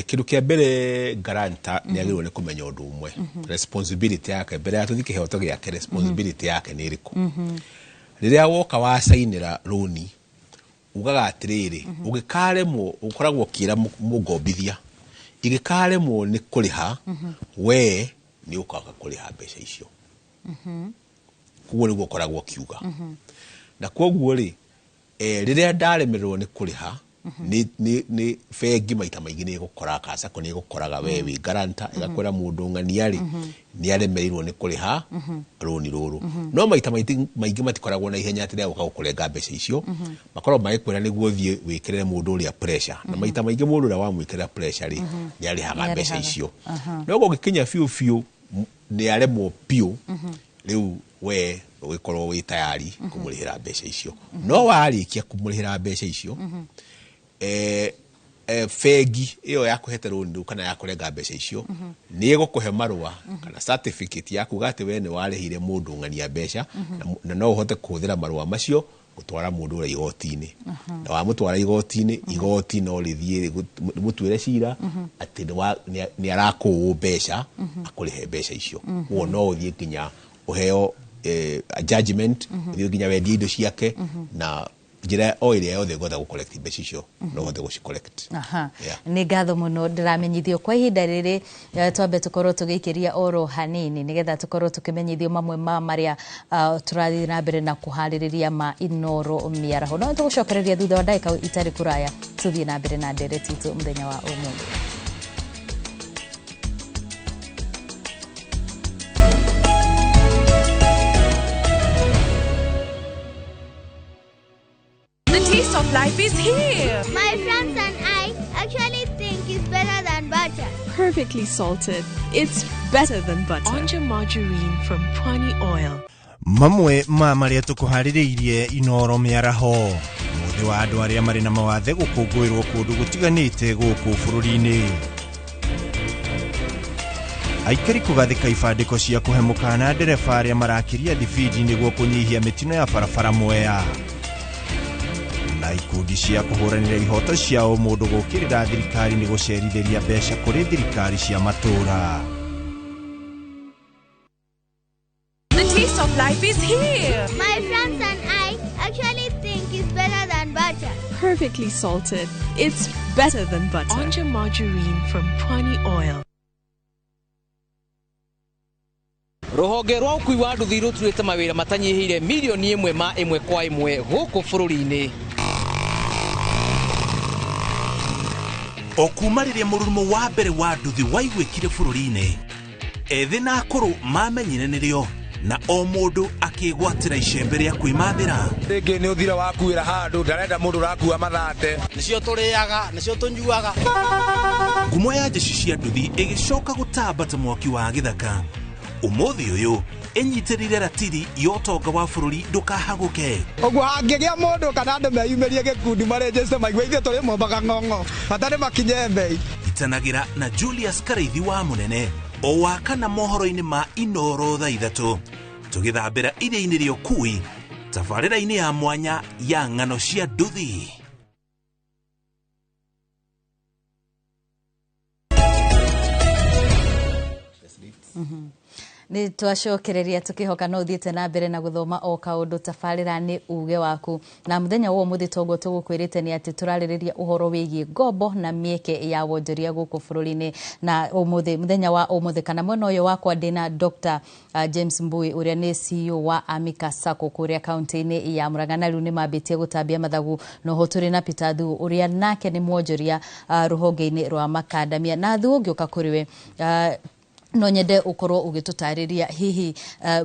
kindu kia mbere guarantor ni agirwo ni kumenya undu umwe responsibility yake mbere ya tuthi kihoto giake responsibility yake ni iriku riria woka wa sainira roni ugaga atiriri ugikaremwo ukoragwo kira mugombithia igikaremwo ni kuriha we ni ukaga kuriha mbeca icio kuo ni gukoragwo kiuga na koguo ri riria ndaremererwo ni kuriha ni bengi maita maingi ni gukora kasa ko ni gukoraga we wi guarantor igakwira mundu ng'ania ri ni aremerirwo ni kuriha roni ruru no maita maingi matikoragwo na ihenya atire ukagukurenga mbeca icio makoro magikwira niguo thie wikirire mundu uria pressure na maita maingi mundu uria wamwikira pressure ri ni arihaga mbeca icio no gugikinya fiu ni aremwo piu riu we ugikorwo wi tayari kumurihira mbeca icio no warikia kumurihira mbeca icio fegi iyo yakuhete rundu kana yakurenga mbeca icio ni gukuhe marua kana certificate yaku gati we ni warihire mundu ng'ania mbeca na no uhote kuhuthira marua macio gutwara mundu ura igoti-ini na wa mutwara igoti no rithie mutwire cira ati ni araku mbeca akurihe mbeca icio wo no uthie kinya uheo a judgment uthie kinya wendi indo ciake na njira o iria yothe gotha gu collect mbeca icio no hote guci collect ni ngatho muno ndiramenyithio kwa ihinda riri twambe tukorwo tugikiria oro hanini nigetha tukorwo tukimenyithio mamwe ma maria turathi na mbere na kuhaririria ma inoro miaraho no tugucokereria thutha wa ndagika itari kuraya tuthie na mbere na ndereti tu muthenya wa umuthi. Taste of life is here. My friends and I actually think it's better than butter. Perfectly salted. It's better than butter. Onja margarine from Pwani oil. Mamwe ma maria tukuhaririirie inoro miaraho muthi wa andu aria mari na mawathe gukungwirwo kundu gutiganite guku bururi-ini aikari kugathika ibandiko cia kuhemuka na ndereba aria marakiria thibidi niguo kunyihia mitino ya barabara Mwea na ikundi cia kuhuranira ihoto ciao mundu gukirira thirikari ni gucerithiria mbeca kuri thirikari cia matura. The taste of life is here. My friends and I actually think it's better than butter. Perfectly salted. It's better than butter. Onja margarine from Pwani oil. Ruhonge rwa ukui wa nduthi ruturite mawira matanyihire milioni 1 ma 1 kwa 1 guku bururi-ini. Okumariria mururumo wa mbere wa nduthi waigwikire bururi-ini ethi na akuru mamenyire nirio na o mundu akigwatira icembe ria kwimathira ringi ni uthira wakuira handu ndarenda mundu rakua mathate nicio turiaga nicio tunyuaga ngumo ya jeshi cia nduthi igicoka gutambata mwaki wa githaka umuthi uyu enyitirire ratiri yotonga wa bururi ndukahaguke ogwo hangigia mundu kana andu meyumirie gikundi marejeste maigwe ithe turi mombaga ng'ong'o batari makinye mbei itanagira na Julius Kareithi wa munene o wakana mohoro-ini ma inoro thaa 3 tũgĩthambĩra iria-inĩ rĩa ũkui tabarĩra-inĩ ya mwanya ya ng'ano cia nduthi. Nĩ twacokereria tukihoka no thiĩte na mbere na gũthoma o kaũndũ tabarĩra-inĩ uge waku. Na mũthenya wa ũmũthĩ toguo tũgũkwĩrĩte nĩ atĩ tũrarĩrĩria ũhoro wĩgiĩ ngombo na mĩeke ya wonjoria gũkũ bũrũri-inĩ. Na mũthenya wa ũmũthĩ kana mwena ũyũ wakwa ndĩna Dr. James Mbui ũrĩa nĩ CEO wa Amica Sacco kũrĩa kaunti-inĩ ya Murang'a, na rĩu nĩ mambĩtie gũtambia mathagu. No ho tũrĩ na Peter Thu ũrĩa nake nĩ mwonjoria rũhonge-inĩ rwa makadamia. Na Thu ũngĩũka kũrĩ we no nyende ukorwo ugitutarĩria hihi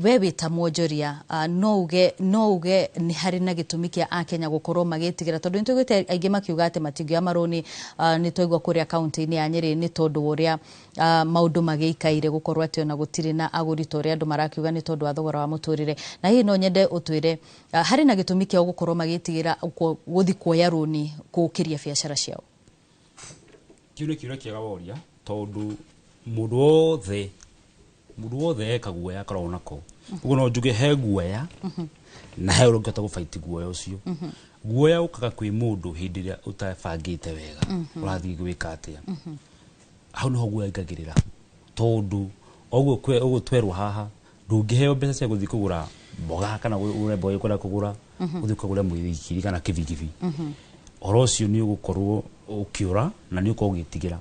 we wita mwonjoria no uge nĩ harĩ na gĩtũmi kĩa Akenya gũkorwo magĩtigĩra, tondũ nĩtũiguĩte aingĩ makiuga atĩ matingĩoya marũni. Nĩ twaigua kũrĩa kaunti-inĩ ya Nyeri nĩ tondũ ũrĩa maũndũ magĩikaire gũkorwo atĩ ona gũtirĩ na agũri ta ũrĩa andũ marakiuga nĩ tondũ wa thogora wa mũtũrĩre. Na hihi no nyende ũtwĩre harĩ na gĩtũmi kĩa gũkorwo magĩtigĩra gũthi kuoya rũni gũkĩria biacara ciao. Kiugo kĩega woria tondũ mũndũ wothe ekaguoya akoragwo nako. Ũguo no njuge he guoya na he ũrĩa ũngĩhota gũbaiti guoya ũcio. Guoya ũkaga kwĩ mũndũ hĩndĩ ĩrĩa ũtabangĩte wega ũrathiĩ gwĩka atĩa. Hau nĩho guoya ingagĩrĩra, tondũ ũguo twerwo haha ndũngĩheo mbeca cia gũthiĩ kũgũra mboga kana ũrĩa mboga ũkwenda kũgũra ũthiĩ kũgũra mũithikiri kana kibikibi. Ũhoro ũcio nĩ ũgũkorwo ũkĩũra na nĩ ũkorwo ũgĩtigĩra.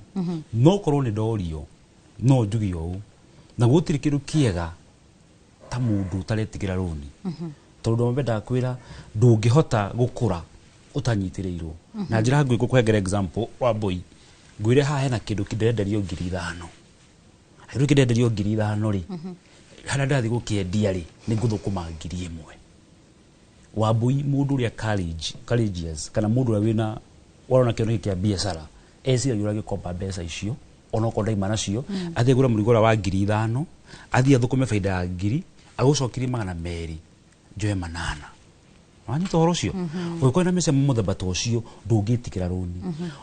No korwo nĩ ndorio no njugi ũũ na gũtirĩ kĩndũ kĩega ta mũndũ ũtaretigĩra rũni, tondũ mbendaga kwĩra ndũngĩhota gũkũra ũtanyitĩrĩirwo. Na njĩra nguhĩ gũkũhengera example wa Mbui, ngwĩre haha hena kĩndũ kĩndenderio 5,000. Kĩndũ kĩndenderio 5,000 rĩ, harĩa ndathiĩ gũkĩendia rĩ nĩ ngũthũkũma 1,000. Wa Mbui mũndũ ũrĩa courageous kana mũndũ ũrĩa wĩna warona kĩndũ kĩa biacara eciragia ũrĩa gĩkomba mbeca icio ona okorwo ndaima nacio, athiĩ agũra mũrigo wa 5,000, athiĩ athũkũme baida ya 1,000, agũcokirie 200, njoe 8. Wanyita ũhoro ũcio ũgĩkorwo na mĩcamo mũthemba ta ũcio ndũngĩtigĩra rũni.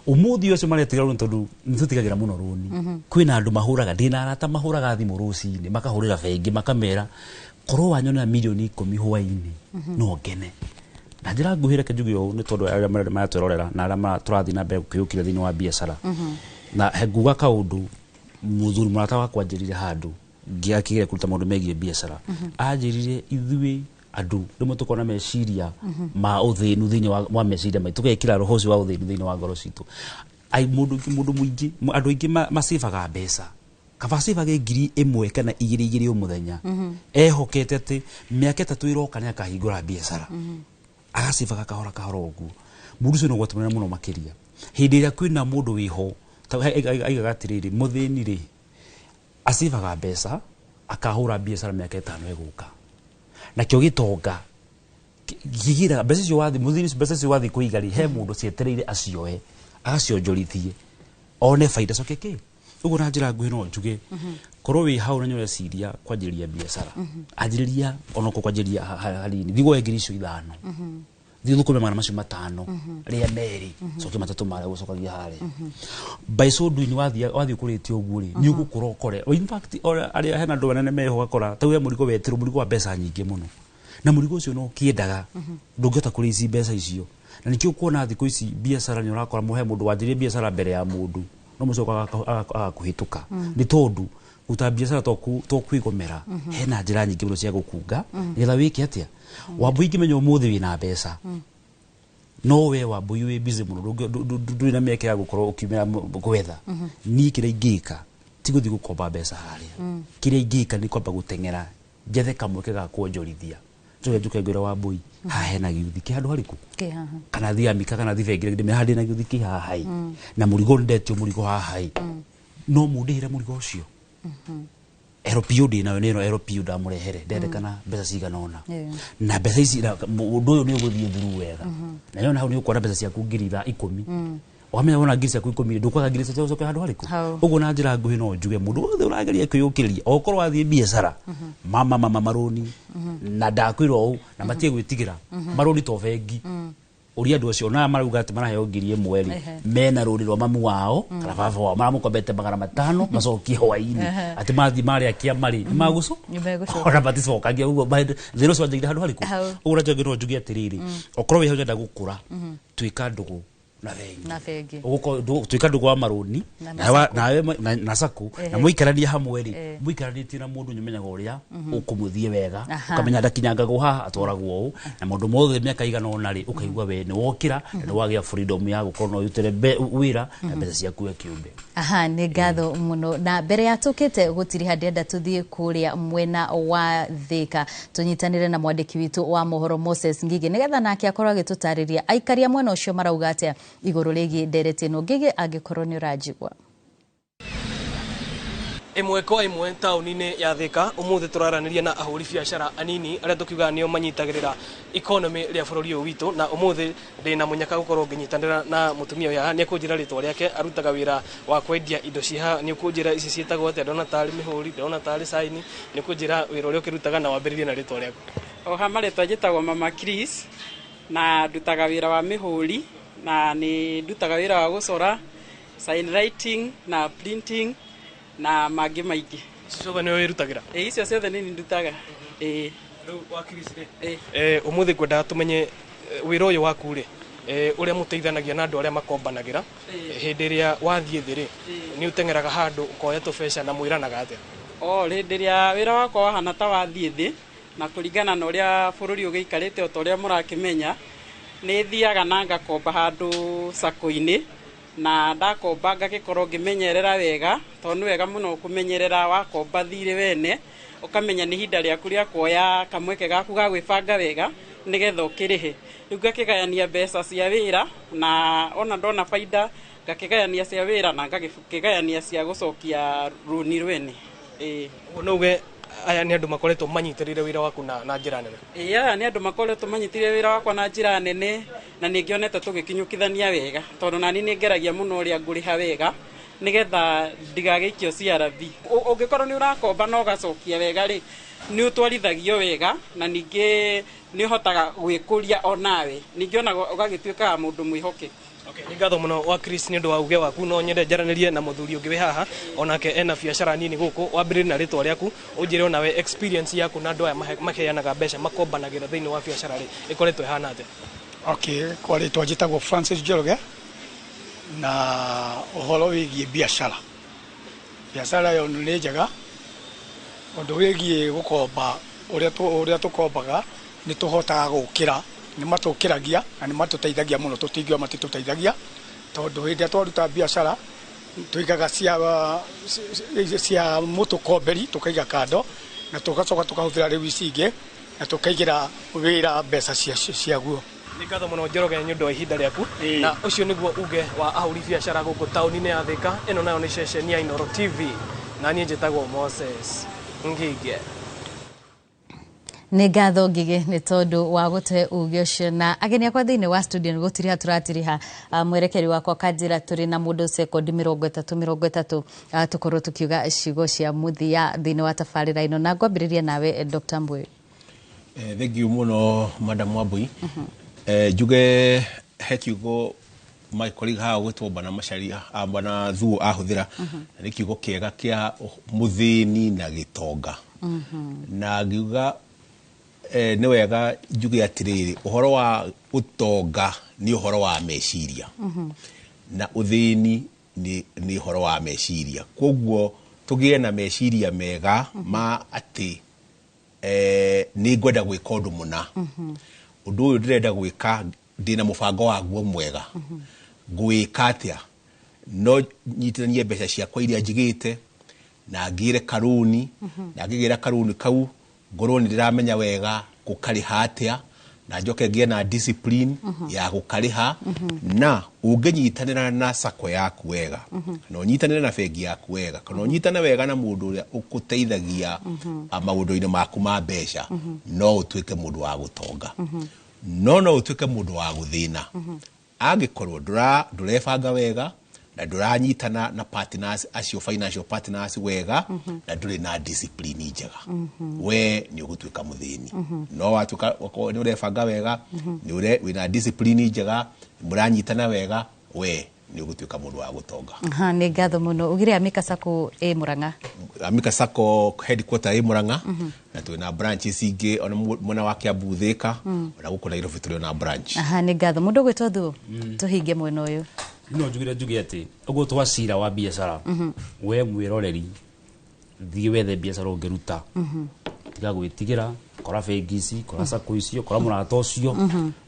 Ũmũthĩ ũcio maretigĩra rũni tondũ nĩtũtigagĩra mũno rũni. Kwĩna andũ mahũraga, ndĩna arata mahũraga thimũ rũcinĩ makahũrĩra bengi makamera korwo wanyonera milioni 10 hwaĩ-inĩ no ngene. Na njĩra nguhĩ reke njuge ũũ nĩ tondũ arĩa maratwĩrorera na arĩa tũrathiĩ na mbere gũkĩũkĩra thĩinĩ wa biacara. Na nguga kaũndũ mũthuri mũrata wakwa anjĩrire handũ ngĩakĩgera kũruta maũndũ megiĩ biacara. Anjĩrire ithuĩ andũ rĩmwe tũkona meciria ma ũthĩnu thĩinĩ wa meciria maitũ, tũgekĩra roho ũcio wa ũthĩnu thĩinĩ wa ngoro citũ. Mũndũ mũingĩ andũ aingĩ macibaga mbeca kaba cibage 1,000 kana 2,000 o mũthenya, ehokete atĩ mĩaka 3 ĩroka nĩ akahingũra biacara, agacibaga kahora ũguo. Mũndũ ũcio no gwatumana mũno makĩria hĩndĩ ĩrĩa kwĩna mũndũ wĩho aigaga atĩrĩrĩ mũthĩni rĩ acibaga mbeca akahũra biacara mĩaka 5 ĩgũka nakĩo gĩtonga gĩgira mbeca icio wathi mũthĩni mbeca icio wathi kũiga rĩ he mũndũ cietereire acioe agacionjorithie one baida coke kĩ. Ũguo na njĩra nguhĩ no njuge korwo wĩ hau na nyoya ciria kwanjĩrĩria biacara, anjĩrĩria onako kwanjĩrĩria hanini thiĩ woe 5,000 thiĩ thũkũme magana macio 5 rĩa merĩ coke 3 marĩa gũcokagia harĩa. By so doing wathi ũkũrĩtie ũguo rĩ nĩ ũgũkũra ũkore. In fact arĩa hena andũ anene meho gakora ta we mũrigo wetirwo mũrigo wa mbeca nyingĩ mũno na mũrigo ũcio no kĩendaga ndũngĩhota kũrĩci mbeca icio. Na nĩkĩo kuona thikũ ici biacara nĩ ũrakora mũhe mũndũ wanjĩrĩria biacara mbere ya mũndũ no mũcoka agakũhĩtũka nĩ tondũ uta biacara to kwĩgomera hena njĩra nyingĩ mũno cia gũkunga nĩgetha wĩke atĩa. Wambui ingĩmenya ũmũthĩ wĩna mbeca no we Wambui wĩ busy mũno ndũrĩ na mĩeke ya gũkorwo ũkiumĩra gwetha. Niĩ kĩrĩa ingĩka ti gũthiĩ gũkomba mbeca harĩa, kĩrĩa ingĩka nĩ kwamba gũteng'era njethe kamweke ga kuonjorithia. Njuke ngwĩra Wambui haha hena gĩuthi kĩ handũ harĩkũ kana thiĩ Amica kana thiĩ bengi ndĩmenya haha ndĩna gĩuthi kĩ haha na mũrigo ndetio mũrigo haha no mũndĩhĩre mũrigo ũcio. LPO ndĩnayo nĩno LPO ndamũrehere ndendekana mbeca cigana ona na mbeca ici ũndũ ũyũ nĩ ũgũthiĩ through wega na yona hau nĩ ũkwona mbeca ciaku 10,000 wamenya wona ngiri ciaku 10,000 ndũkwaga ngiri ciaku coke handũ harĩkũ. Ũguo na njĩra nguhĩ no njuge mũndũ wothe ũrageria kwĩyũkĩria okorwo wathiĩ biacara marũni na ndakwĩrwo ũũ na matige gwĩtigĩra marũni to bengi uria ndu cio na maruga ati maraheo ngiri mweri mena ruri rwa mamu wao kana baba wao maramukombete 500 macokie hwaini ati mathi mari akia mari magucu ora batiso kagia ugo thiro cio njira handu hariku ugura njogero njugi atiriri okorwo wihe ugenda gukura twika ndugu na vengi uko twika ndugu wa maruni na saku na muikarania hamwe ri muikaranitie na mundu nyumenyaga uria ukumuthie wega ukamenya ndakinyanga go haha atwaragwo u na mundu mothe miaka igana ona ri ukaigwa we ni wokira na wagia freedom ya gukorwo no yutere wira na mbeca ciaku kiumbe ni ngatho muno na mbere ya tukite gutiri handenda tuthie kuria mwena wa Thika tunyitanire na mwandiki witu wa mohoro Moses Ngigi nigetha nake akorwo agitutariria aikaria mwena ucio marauga atia iguru rigi ndereti no Ngigi agikorwo ni urajigwa imwe kwa imwe tauni-ini ya Thika umuthi turaraniria na ahuri biashara anini aria tukiuga nio manyitagirira economy ria bururi uyu witu na umuthi ndina munyaka gukorwo nginyitanira na mutumia uyu ni kunjira ritwa riake arutaga wira wa kwendia indo ciha ni kunjira ici cietagwo atia ndona tari mihuri ndona tari saini ni kunjira wira uria ukirutaga na wambiririe na ritwa riaku oha maritwa njitagwo Mama Chris na ndutaga wira wa mihuri na ni ndutaga wira wa gucora sign writing na printing na magi maigi ciothe ni wirutagira icio ciothe ni ndutaga riu wakirisire umuthi kwenda tumenye wira uyu waku ri uria muteithanagia na andu aria makombanagira hindi ria wathie thiri ni utengeraga handu ukoya tubeca na mwiranaga atia hindi ria wira wakwa wahana ta wathie thi na kuringana na uria bururi ugiikarite o uria murakimenya ni thiaga na ngakomba handu sako-ini na ndakomba ngagikorwo ngimenyerera wega tondu wega muno kumenyerera wakomba thire wene ukamenya ni hinda riaku ria kuoya kamweke gaku ga gwibanga wega nigetha ukirihe riu ngakigayania mbeca cia wira na ona ndona faida ngakigayania cia wira na ngakigayania cia gucokia runi rwene unoge aya ni andu makoretwo manyitirire wira waku na njira nene aya ni andu makoretwo manyitirire wira wakwa na njira nene na ningionete tugikinyukithania wega tondu nani ni ngeragia muno uria nguriha wega nigetha ndigagikio CRV ungikorwo ni urakomba no gacokia wega ri ni utwarithagio wega na ningi ni hotaga gwikuria onawe ningi ona ugagituika mundu mwihoke ni ngatho muno wa Chris ni ndu wa uge waku no nyende njaranirie na muthuri ungi we haha onake ena biashara nini guku wambirire na ritwa riaku unjire ona we experience yaku na andu aya makeanaga mbeca makombanagira thiini wa biashara ri ikoretwo ihana atia kwa ritwa njitagwo Francis Njoroge na uhoro wigie biashara yo ni njega undu wigie gukomba uria tukombaga ni tuhotaga gukira ni matukiragia na ni matuteithagia muno tutingio matituteithagia tondu hindi twaruta biashara tuigaga cia mutukomberi tukaiga kando na tugacoka tukahuthira riu icingi na tukaigira wira mbeca ciaguo ni ngatho muno Njoroge ni undu wa ihinda riaku na ucio niguo uge wa ahuri biashara guku tauni-ini ya Thika ino nayo ni ceceni ya Inooro TV na nie njitagwo Moses Ngigi ni ngatho Ngigi ni tondu wa gute uge ucio na ageni akwa thiini wa studio ni gutiriha turatiriha mwerekeri wakwa kanjira turi na mundu sekondi 30 tukorwo tukiuga ciugo cia muthia thiini wa tabarira ino na ngwambiriria nawe Dr. Mbui thank you muno Madam Wambui njuge he kiugo my colleague haha gwitwo Bana Macharia Bana Thuo ahuthira ni kiugo kiega kia muthini na gitonga na ngiuga ni wega njuge atiriri uhoro wa utonga ni uhoro wa meciria na uthini ni uhoro wa meciria koguo tugie na meciria mega ma ati ni ngwenda gwika undu muna undu uyu ndirenda gwika ndina mubango waguo mwega gwika atia no nyitiranie mbeca ciakwa iria njigite na ngire karuni na ngigira karuni kau ngorwo ni ndiramenya wega gukariha atia na njoke ngie na discipline ya gukariha na unginyitanira na sako yaku wega kana unyitanire na bengi yaku wega kana unyitane wega na mundu uria ukuteithagia maundu-ini maku ma mbeca no utuike mundu wa gutonga no utuike mundu wa guthina angikorwo ndurebanga wega na nduranyitana na partners acio financial partners wega na nduri na discipline njega we ni ugutwika muthini no watuka ni urefanga wega ni ure wina discipline njega muranyitana wega we ni ugutwika mundu wa gutonga ni ngatho muno ugire Amika Sacco Murang'a Amika Sacco headquarter Murang'a na twina branches ingi ona mwana wa Kiambu Thika na guko Nairobi turi na branch ni ngatho mundu gwitwo Thu tuhinge mwena uyu no njuge ati uguo twacira wa biacara we mwiroreri thie wethe biacara ungiruta tiga gwitigira kora bengici kora sacco icio kora murata ucio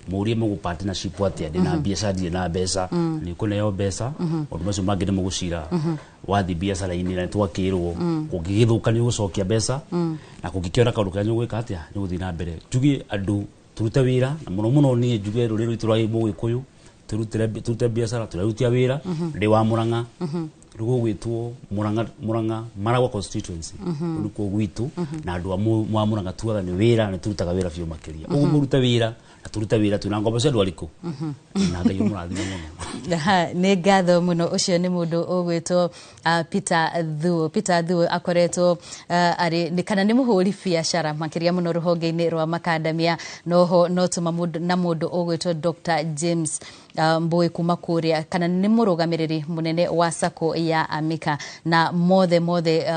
murie mugu partnership atia ndina biacara ndire na mbeca ni kuneo mbeca undu macio mangi ni mugucira wathi biacara ini na twakirwo kungigithuka ni ugucokia mbeca na kungikiona kaundu kanyu gwika atia ni guthi na mbere njuge andu turute wira na muno ni njuge ruri rwitu rwa Mugikuyu turute biacara turarutia wira ndi wa Murang'a rugo gwitwo Murang'a Maragwa constituency ruko gwitu na andu wa Murang'a tuatha ni wira ni turutaga wira fiu makiria ugu muruta wira na turuta wira tuna ngombo cia ndwariku na ngai murathima muno ni ngatho muno ucio ni mundu ugwitwo Peter Thu akoretwo ari ni kana ni muhuri biacara makiria muno ruhonge-ini rwa makadamia noho no tuma mundu ugwitwo Dr. James Mbui kuma kuria kana ni murugamiriri munene wa Sacco ya Amika na mothe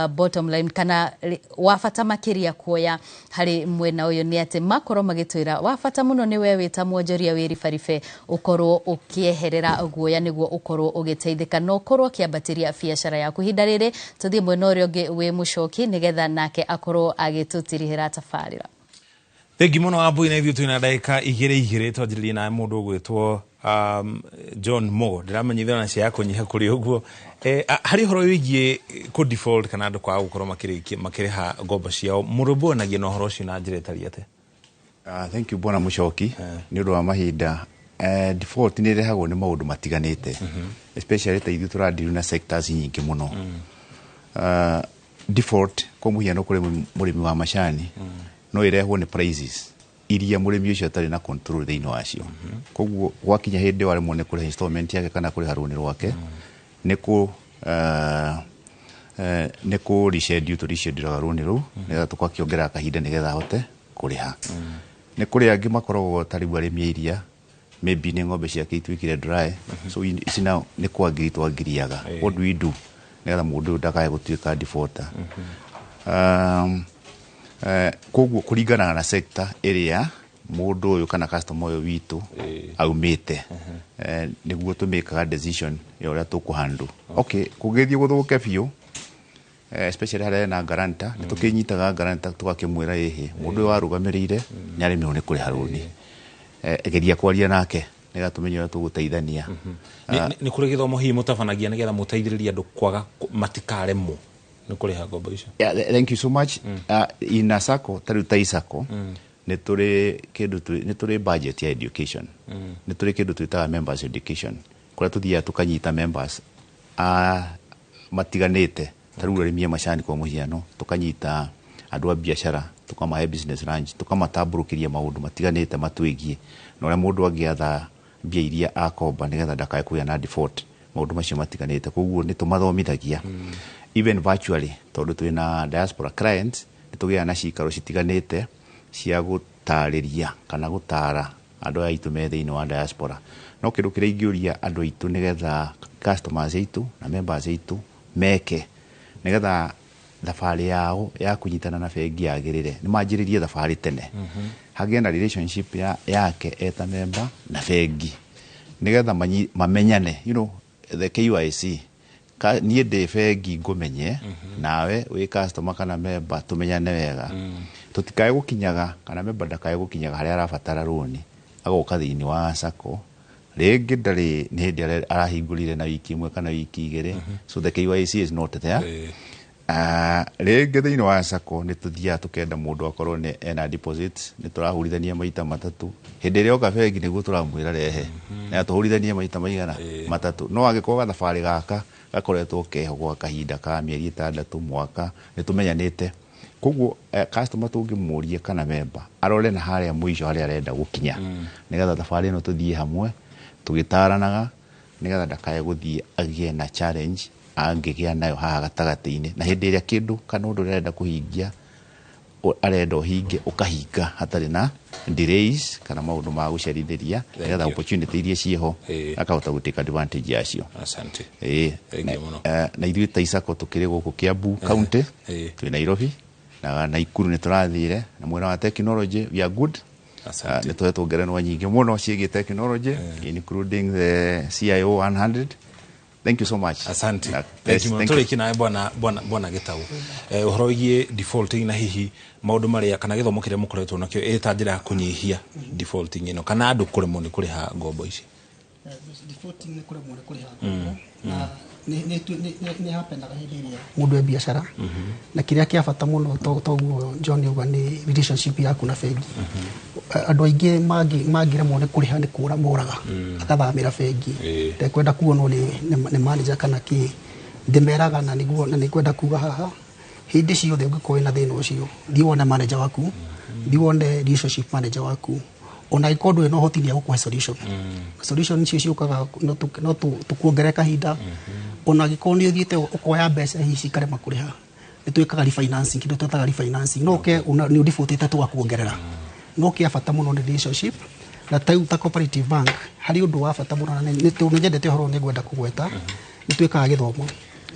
bottom line kana wafata makiria kuoya hari mwena uyu ni ati makoro magitwira wafata muno ni we wita mwonjoria wiri farife ukorwo ukieherera guoya niguo ukorwo ugiteithika no ukorwo kiambatiria biacara yaku hinda riri tuthie mwena uria ungi wi mucoki nigetha nake akorwo agitutirihira tafarira Thengi muno Wambui na ithio twina ndagika igire twanjiririe na mundu gwitwo John Mo ndiramenyithana na cia yako nyiha kuri uguo hari horo wigie ku default kana andu kwa gukorwo makiriha ngombo ciao murubonagia no horo ucio na njira tari ate thank you bwana Muchoki ni undu wa mahinda default ni rehagwo ni maundu matiganite especially ta ithu turadiru na sectors nyingi muno default kwa muhiano kuri murimi wa macani no irehwo ni prices iria murimi ucio atari na control thiini wacio koguo gwakinya hindi wale mone kuri installment yake kana kuri haruni rwake niko reschedule to reschedule haruni ru nega tukakiongera kahinda nigetha hote kuriha ni kuri angi makoragwo taribu arimi iria maybe ni ngombe ciake itwikire dry so isina ni kwagiri twagiriaga what do we do nigetha mundu ndakae gutwika defaulter koguo kuringana na sector area mundu uyu kana customer uyu witu aumite niguo tumikaga decision ya uria tukuhandle okay kugithie guthuke biu especially hale na guarantor tukinyitaga guarantor tukakimwira ehe mundu uyu warugamirire nyari miu ni kuri haruni egeria kwaria nake nega tumenye uria tuguteithania ni kuri githomo hii mutabanagia nigetha muteithiriria andu kwaga matikaremwo ni kuri ha ngombo icio thank you so much in a Sacco taruta Sacco ni turi budget ya education ni turi kindu twitaga members education kuria tuthia tukanyita members matiganite taru arimia macani kwa muhiano tukanyita andu a biashara tukamahe business range tukamatamburukiria maundu matiganite matwigie na uria mundu angiatha mbia iria akomba nigetha ndakae kuya na default maundu macio matiganite koguo ni tumathomithagia even virtually tondu twina diaspora clients nitugia na cikaro citiganite cia gutariria kana gutara andu aitu me thiini wa diaspora no kindu kiria ingiuria andu aitu nigetha customers aitu na members aitu meke nigetha thafari yao ya kunyitana na bengi yagirire ni manjiririe thafari tene hagia na relationship yake eta member na bengi nigetha mamenyane you know the KYC nie de bengi ngumenye nawe wi customer kana member tumenyane wega tutikae gukinyaga kana member ndakae gukinyaga haria arabatara roni agoka thiini wa Sacco rege ndari ni hindi arahingurire na wiki imwe kana wiki igire so the KYC is not there rege thiini wa Sacco ni tuthia tukenda mundu akorwo ni ena deposit ni turahurithania maita matatu hindi ria oka bengi niguo turamwira rehe na tuhurithania maita maigana matatu no agikoga thafari gaka gakoretwo keho gwa kahinda ka mieri 6 mwaka ni tumenyanite koguo customer tungimurie kana member arore na haria mwisho haria arenda gukinya nigetha thafari no tuthie hamwe tugitaranaga nigetha ndakaye guthie agie na challenge angĩgĩa nayo haha gatagati-inĩ, na hĩndĩ ĩrĩa kĩndũ kana ũndũ ũrenda kũhingia arenda ũhinge ũkahinga hatarĩ na delays kana maũndũ ma gũcerithĩria, nigetha opportunity iria ciĩho akahota gũtake advantage yacio. Asante. Na ithuĩ ta Isako tũkĩrĩ gũkũ Kiambu County, twĩ Nairobi na Naikuru nĩ tũrathire, na mwena wa technology we are good. Nĩ tũhetwo ngerenwa nyingĩ mũno ciĩgiĩ technology, including the CIO 100. Thank you so much. Asante. Thank you. Tũrĩki nawe bwana Gĩtaũ. Ũhoro wĩgiĩ defaulting na hihi maũndũ marĩa kana gĩthomo kĩrĩa mũkoretwo nakĩo ta njĩra ya kũnyihia defaulting ĩno kana andũ kũremwo nĩ kũrĩha ngombo ici. Defaulting nĩ kũremwo nĩ kũrĩha ngombo na nĩ hapenaga hĩndĩ ĩrĩa mũndũ e biacara na kĩrĩa kĩa bata mũno toguo John yuga nĩ relationship yaku na bengi. Andũ aingĩ mangĩremwo nĩ kũrĩha nĩ kũra moraga agathamĩra bengi, ndekwenda kuonwo nĩ manager kana kĩ, ndĩmeraga na nĩkwenda kuga haha hĩndĩ ciothe ũngĩkorwo na thĩna ũcio thiĩ wone manager waku, thiĩ wone relationship manager waku, ona ikondo eno hoti ni gũkũhe solution. Solution icio ciũkaga no tũkuongerera kahinda, ona gĩkorwo nĩ ũthiĩte ũkoya mbeca hici karema kũrĩha nĩ twĩkaga refinancing, kĩndũ twĩtaga refinancing, no ke nĩ defaultĩte tũgakuongerera. No kĩa bata mũno nĩ relationship, na ta cooperative bank harĩ ũndũ wa bata mũno na nĩ nyendete ũhoro nĩ ngwenda kũgweta, nĩ twĩkaga gĩthomo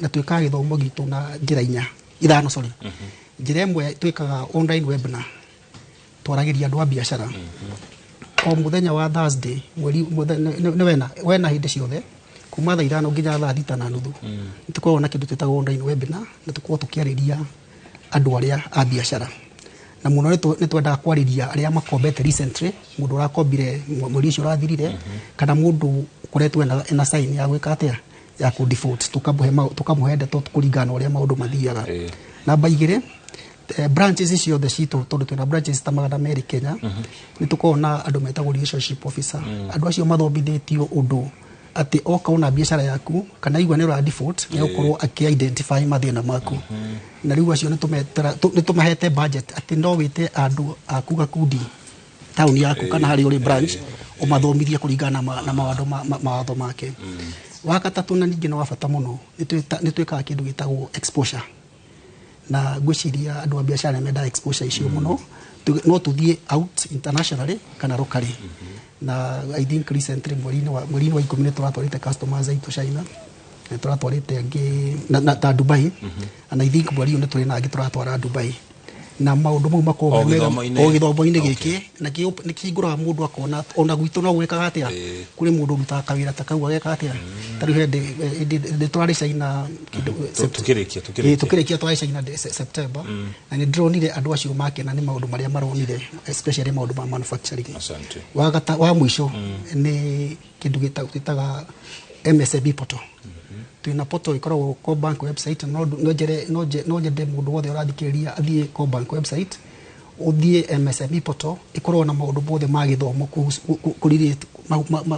na twĩkaga gĩthomo gitũ na njĩra ithano njĩra ĩmwe twĩkaga online webinar twaragĩria andũ a biacara o muthenya wa Thursday wena hĩndĩ ciothe kuma thaa 5 nginya thaa 6:30 nĩtũkoragwo na kĩndũ twĩtaga online webinar na tũkoragwo tũkĩarĩria andũ arĩa a biacara, na mũno nĩ twendaga kwarĩria arĩa makombete recently, mũndũ ũrakombire mweri ũcio ũrathirire kana mũndũ ũkoretwo ena sign ya gwĩka atĩa ya ku default, tũkamũhe ndeto kũringana na ũrĩa maũndũ mathiaga. Namba 2, branches ciothe citũ tondũ twĩna branches ta 200 Kenya, nĩ tũkoragwo na andũ metagwo relationship officer. Andũ acio mathomithĩtio ũndũ atĩ oka una biacara yaku kana igwa nĩ ũra default nĩ gũkorwo aki-identify mathĩna maku, na rĩu acio nĩ tũmahete budget atĩ no wĩte andũ aku gakundi town yaku kana harĩ ũrĩ branch ũmathomithie kũringana na mawatho make. Wa gatatũ na ningĩ no wa bata mũno nĩ twĩkaga kĩndũ gĩtagwo exposure, na ngwĩciria andũ a biacara menda exposure icio mũno, no tũthiĩ out internationally kana locally. Na I think recently mweri-inĩ wa 10 tũratwarĩte customers aitũ China, tũratwarĩte angĩ na ta Dubai, and I think mweri nĩ tũrĩ na angĩ tũratwara Dubai, na maũndũ mau makoragwo gĩthomo-inĩ gĩkĩ na nĩ kĩhingũraga mũndũ akona ona gwitũ no gwĩkaga atĩa kũrĩ mũndũ ũrutaga kawĩra ta kau ageka atĩa. Tarĩ hĩndĩ tũrarĩ China tũkĩrĩkia twarĩ China September, na nĩ ndĩronire andũ acio makena nĩ maũndũ marĩa maronire, especially maũndũ ma manufacturing. Wa mũico nĩ kĩndũ gĩtaga MSME portal. Twina portal ikoragwo CoBank website, no nyende mũndũ wothe ũrathikĩrĩria athiĩ CoBank website, ũthiĩ MSME portal, ikoragwo na maũndũ mothe ma gĩthomo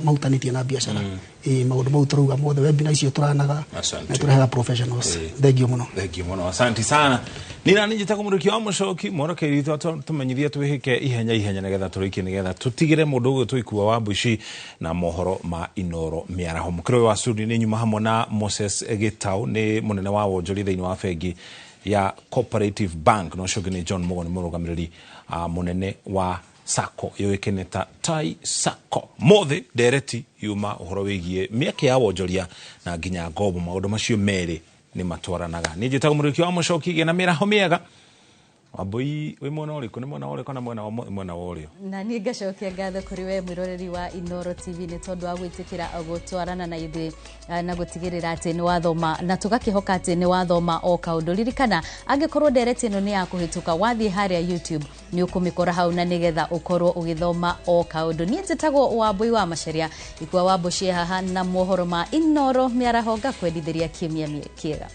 mahutanĩtie na biacara. Maũndũ mau tũrauga mothe webinar icio tũranaga na tũrehaga professionals. Thengiũ mũno. Asante sana. Nina ninjita kũmũrĩkia wa Mũchoki morokeiri tũmenyithie twĩhĩke ihenya nĩgetha tũrĩkie nĩgetha tũtigĩre mũndũ ũyũ twĩkua wa Mbuci na mohoro ma Inoro mĩaraho. Mũkĩrĩ wa studio nĩ nyuma hamwe na Moses Gĩtaũ, nĩ mũnene wa wonjoria thĩinĩ wa bengi ya Cooperative Bank, no Ũcio ũngĩ nĩ John Mugo, nĩ mũrũgamĩrĩri mũnene wa Sacco yoĩkaine ta Tai Sacco. Mothi ndereti yuma ũhoro wĩgiĩ mĩeke ya wonjoria na nginya ngombo, maũndũ macio merĩ nĩ matwaranaga. Nĩ njĩta kũmũrĩkia wa Mũchoki gĩa na mĩaraho mĩega. Wambui wĩ mwena ũrĩkũ? Nĩ mwena ũrĩkũ na mwena wa ũrĩo? Na niĩ ngacokia ngatho kũrĩ we mwĩroreri wa Inoro TV nĩ tondũ wa gwĩtĩkĩra gũtwarana na ithuĩ na gũtigĩrĩra atĩ nĩ wathoma na tũgakĩhoka atĩ nĩ wathoma o kaũndũ. Ririkana angĩkorwo ndereti ĩno nĩ ya kũhĩtũka, wathiĩ harĩa YouTube nĩ ũkũmĩkora hau na nĩgetha ũkorwo ũgĩthoma o kaũndũ. Niĩ njĩtagwo Wambui wa Macharia, ikwa wa Mbuci haha na mohoro ma Inoro mĩaraho, ngakwendithĩria kiumia kĩega.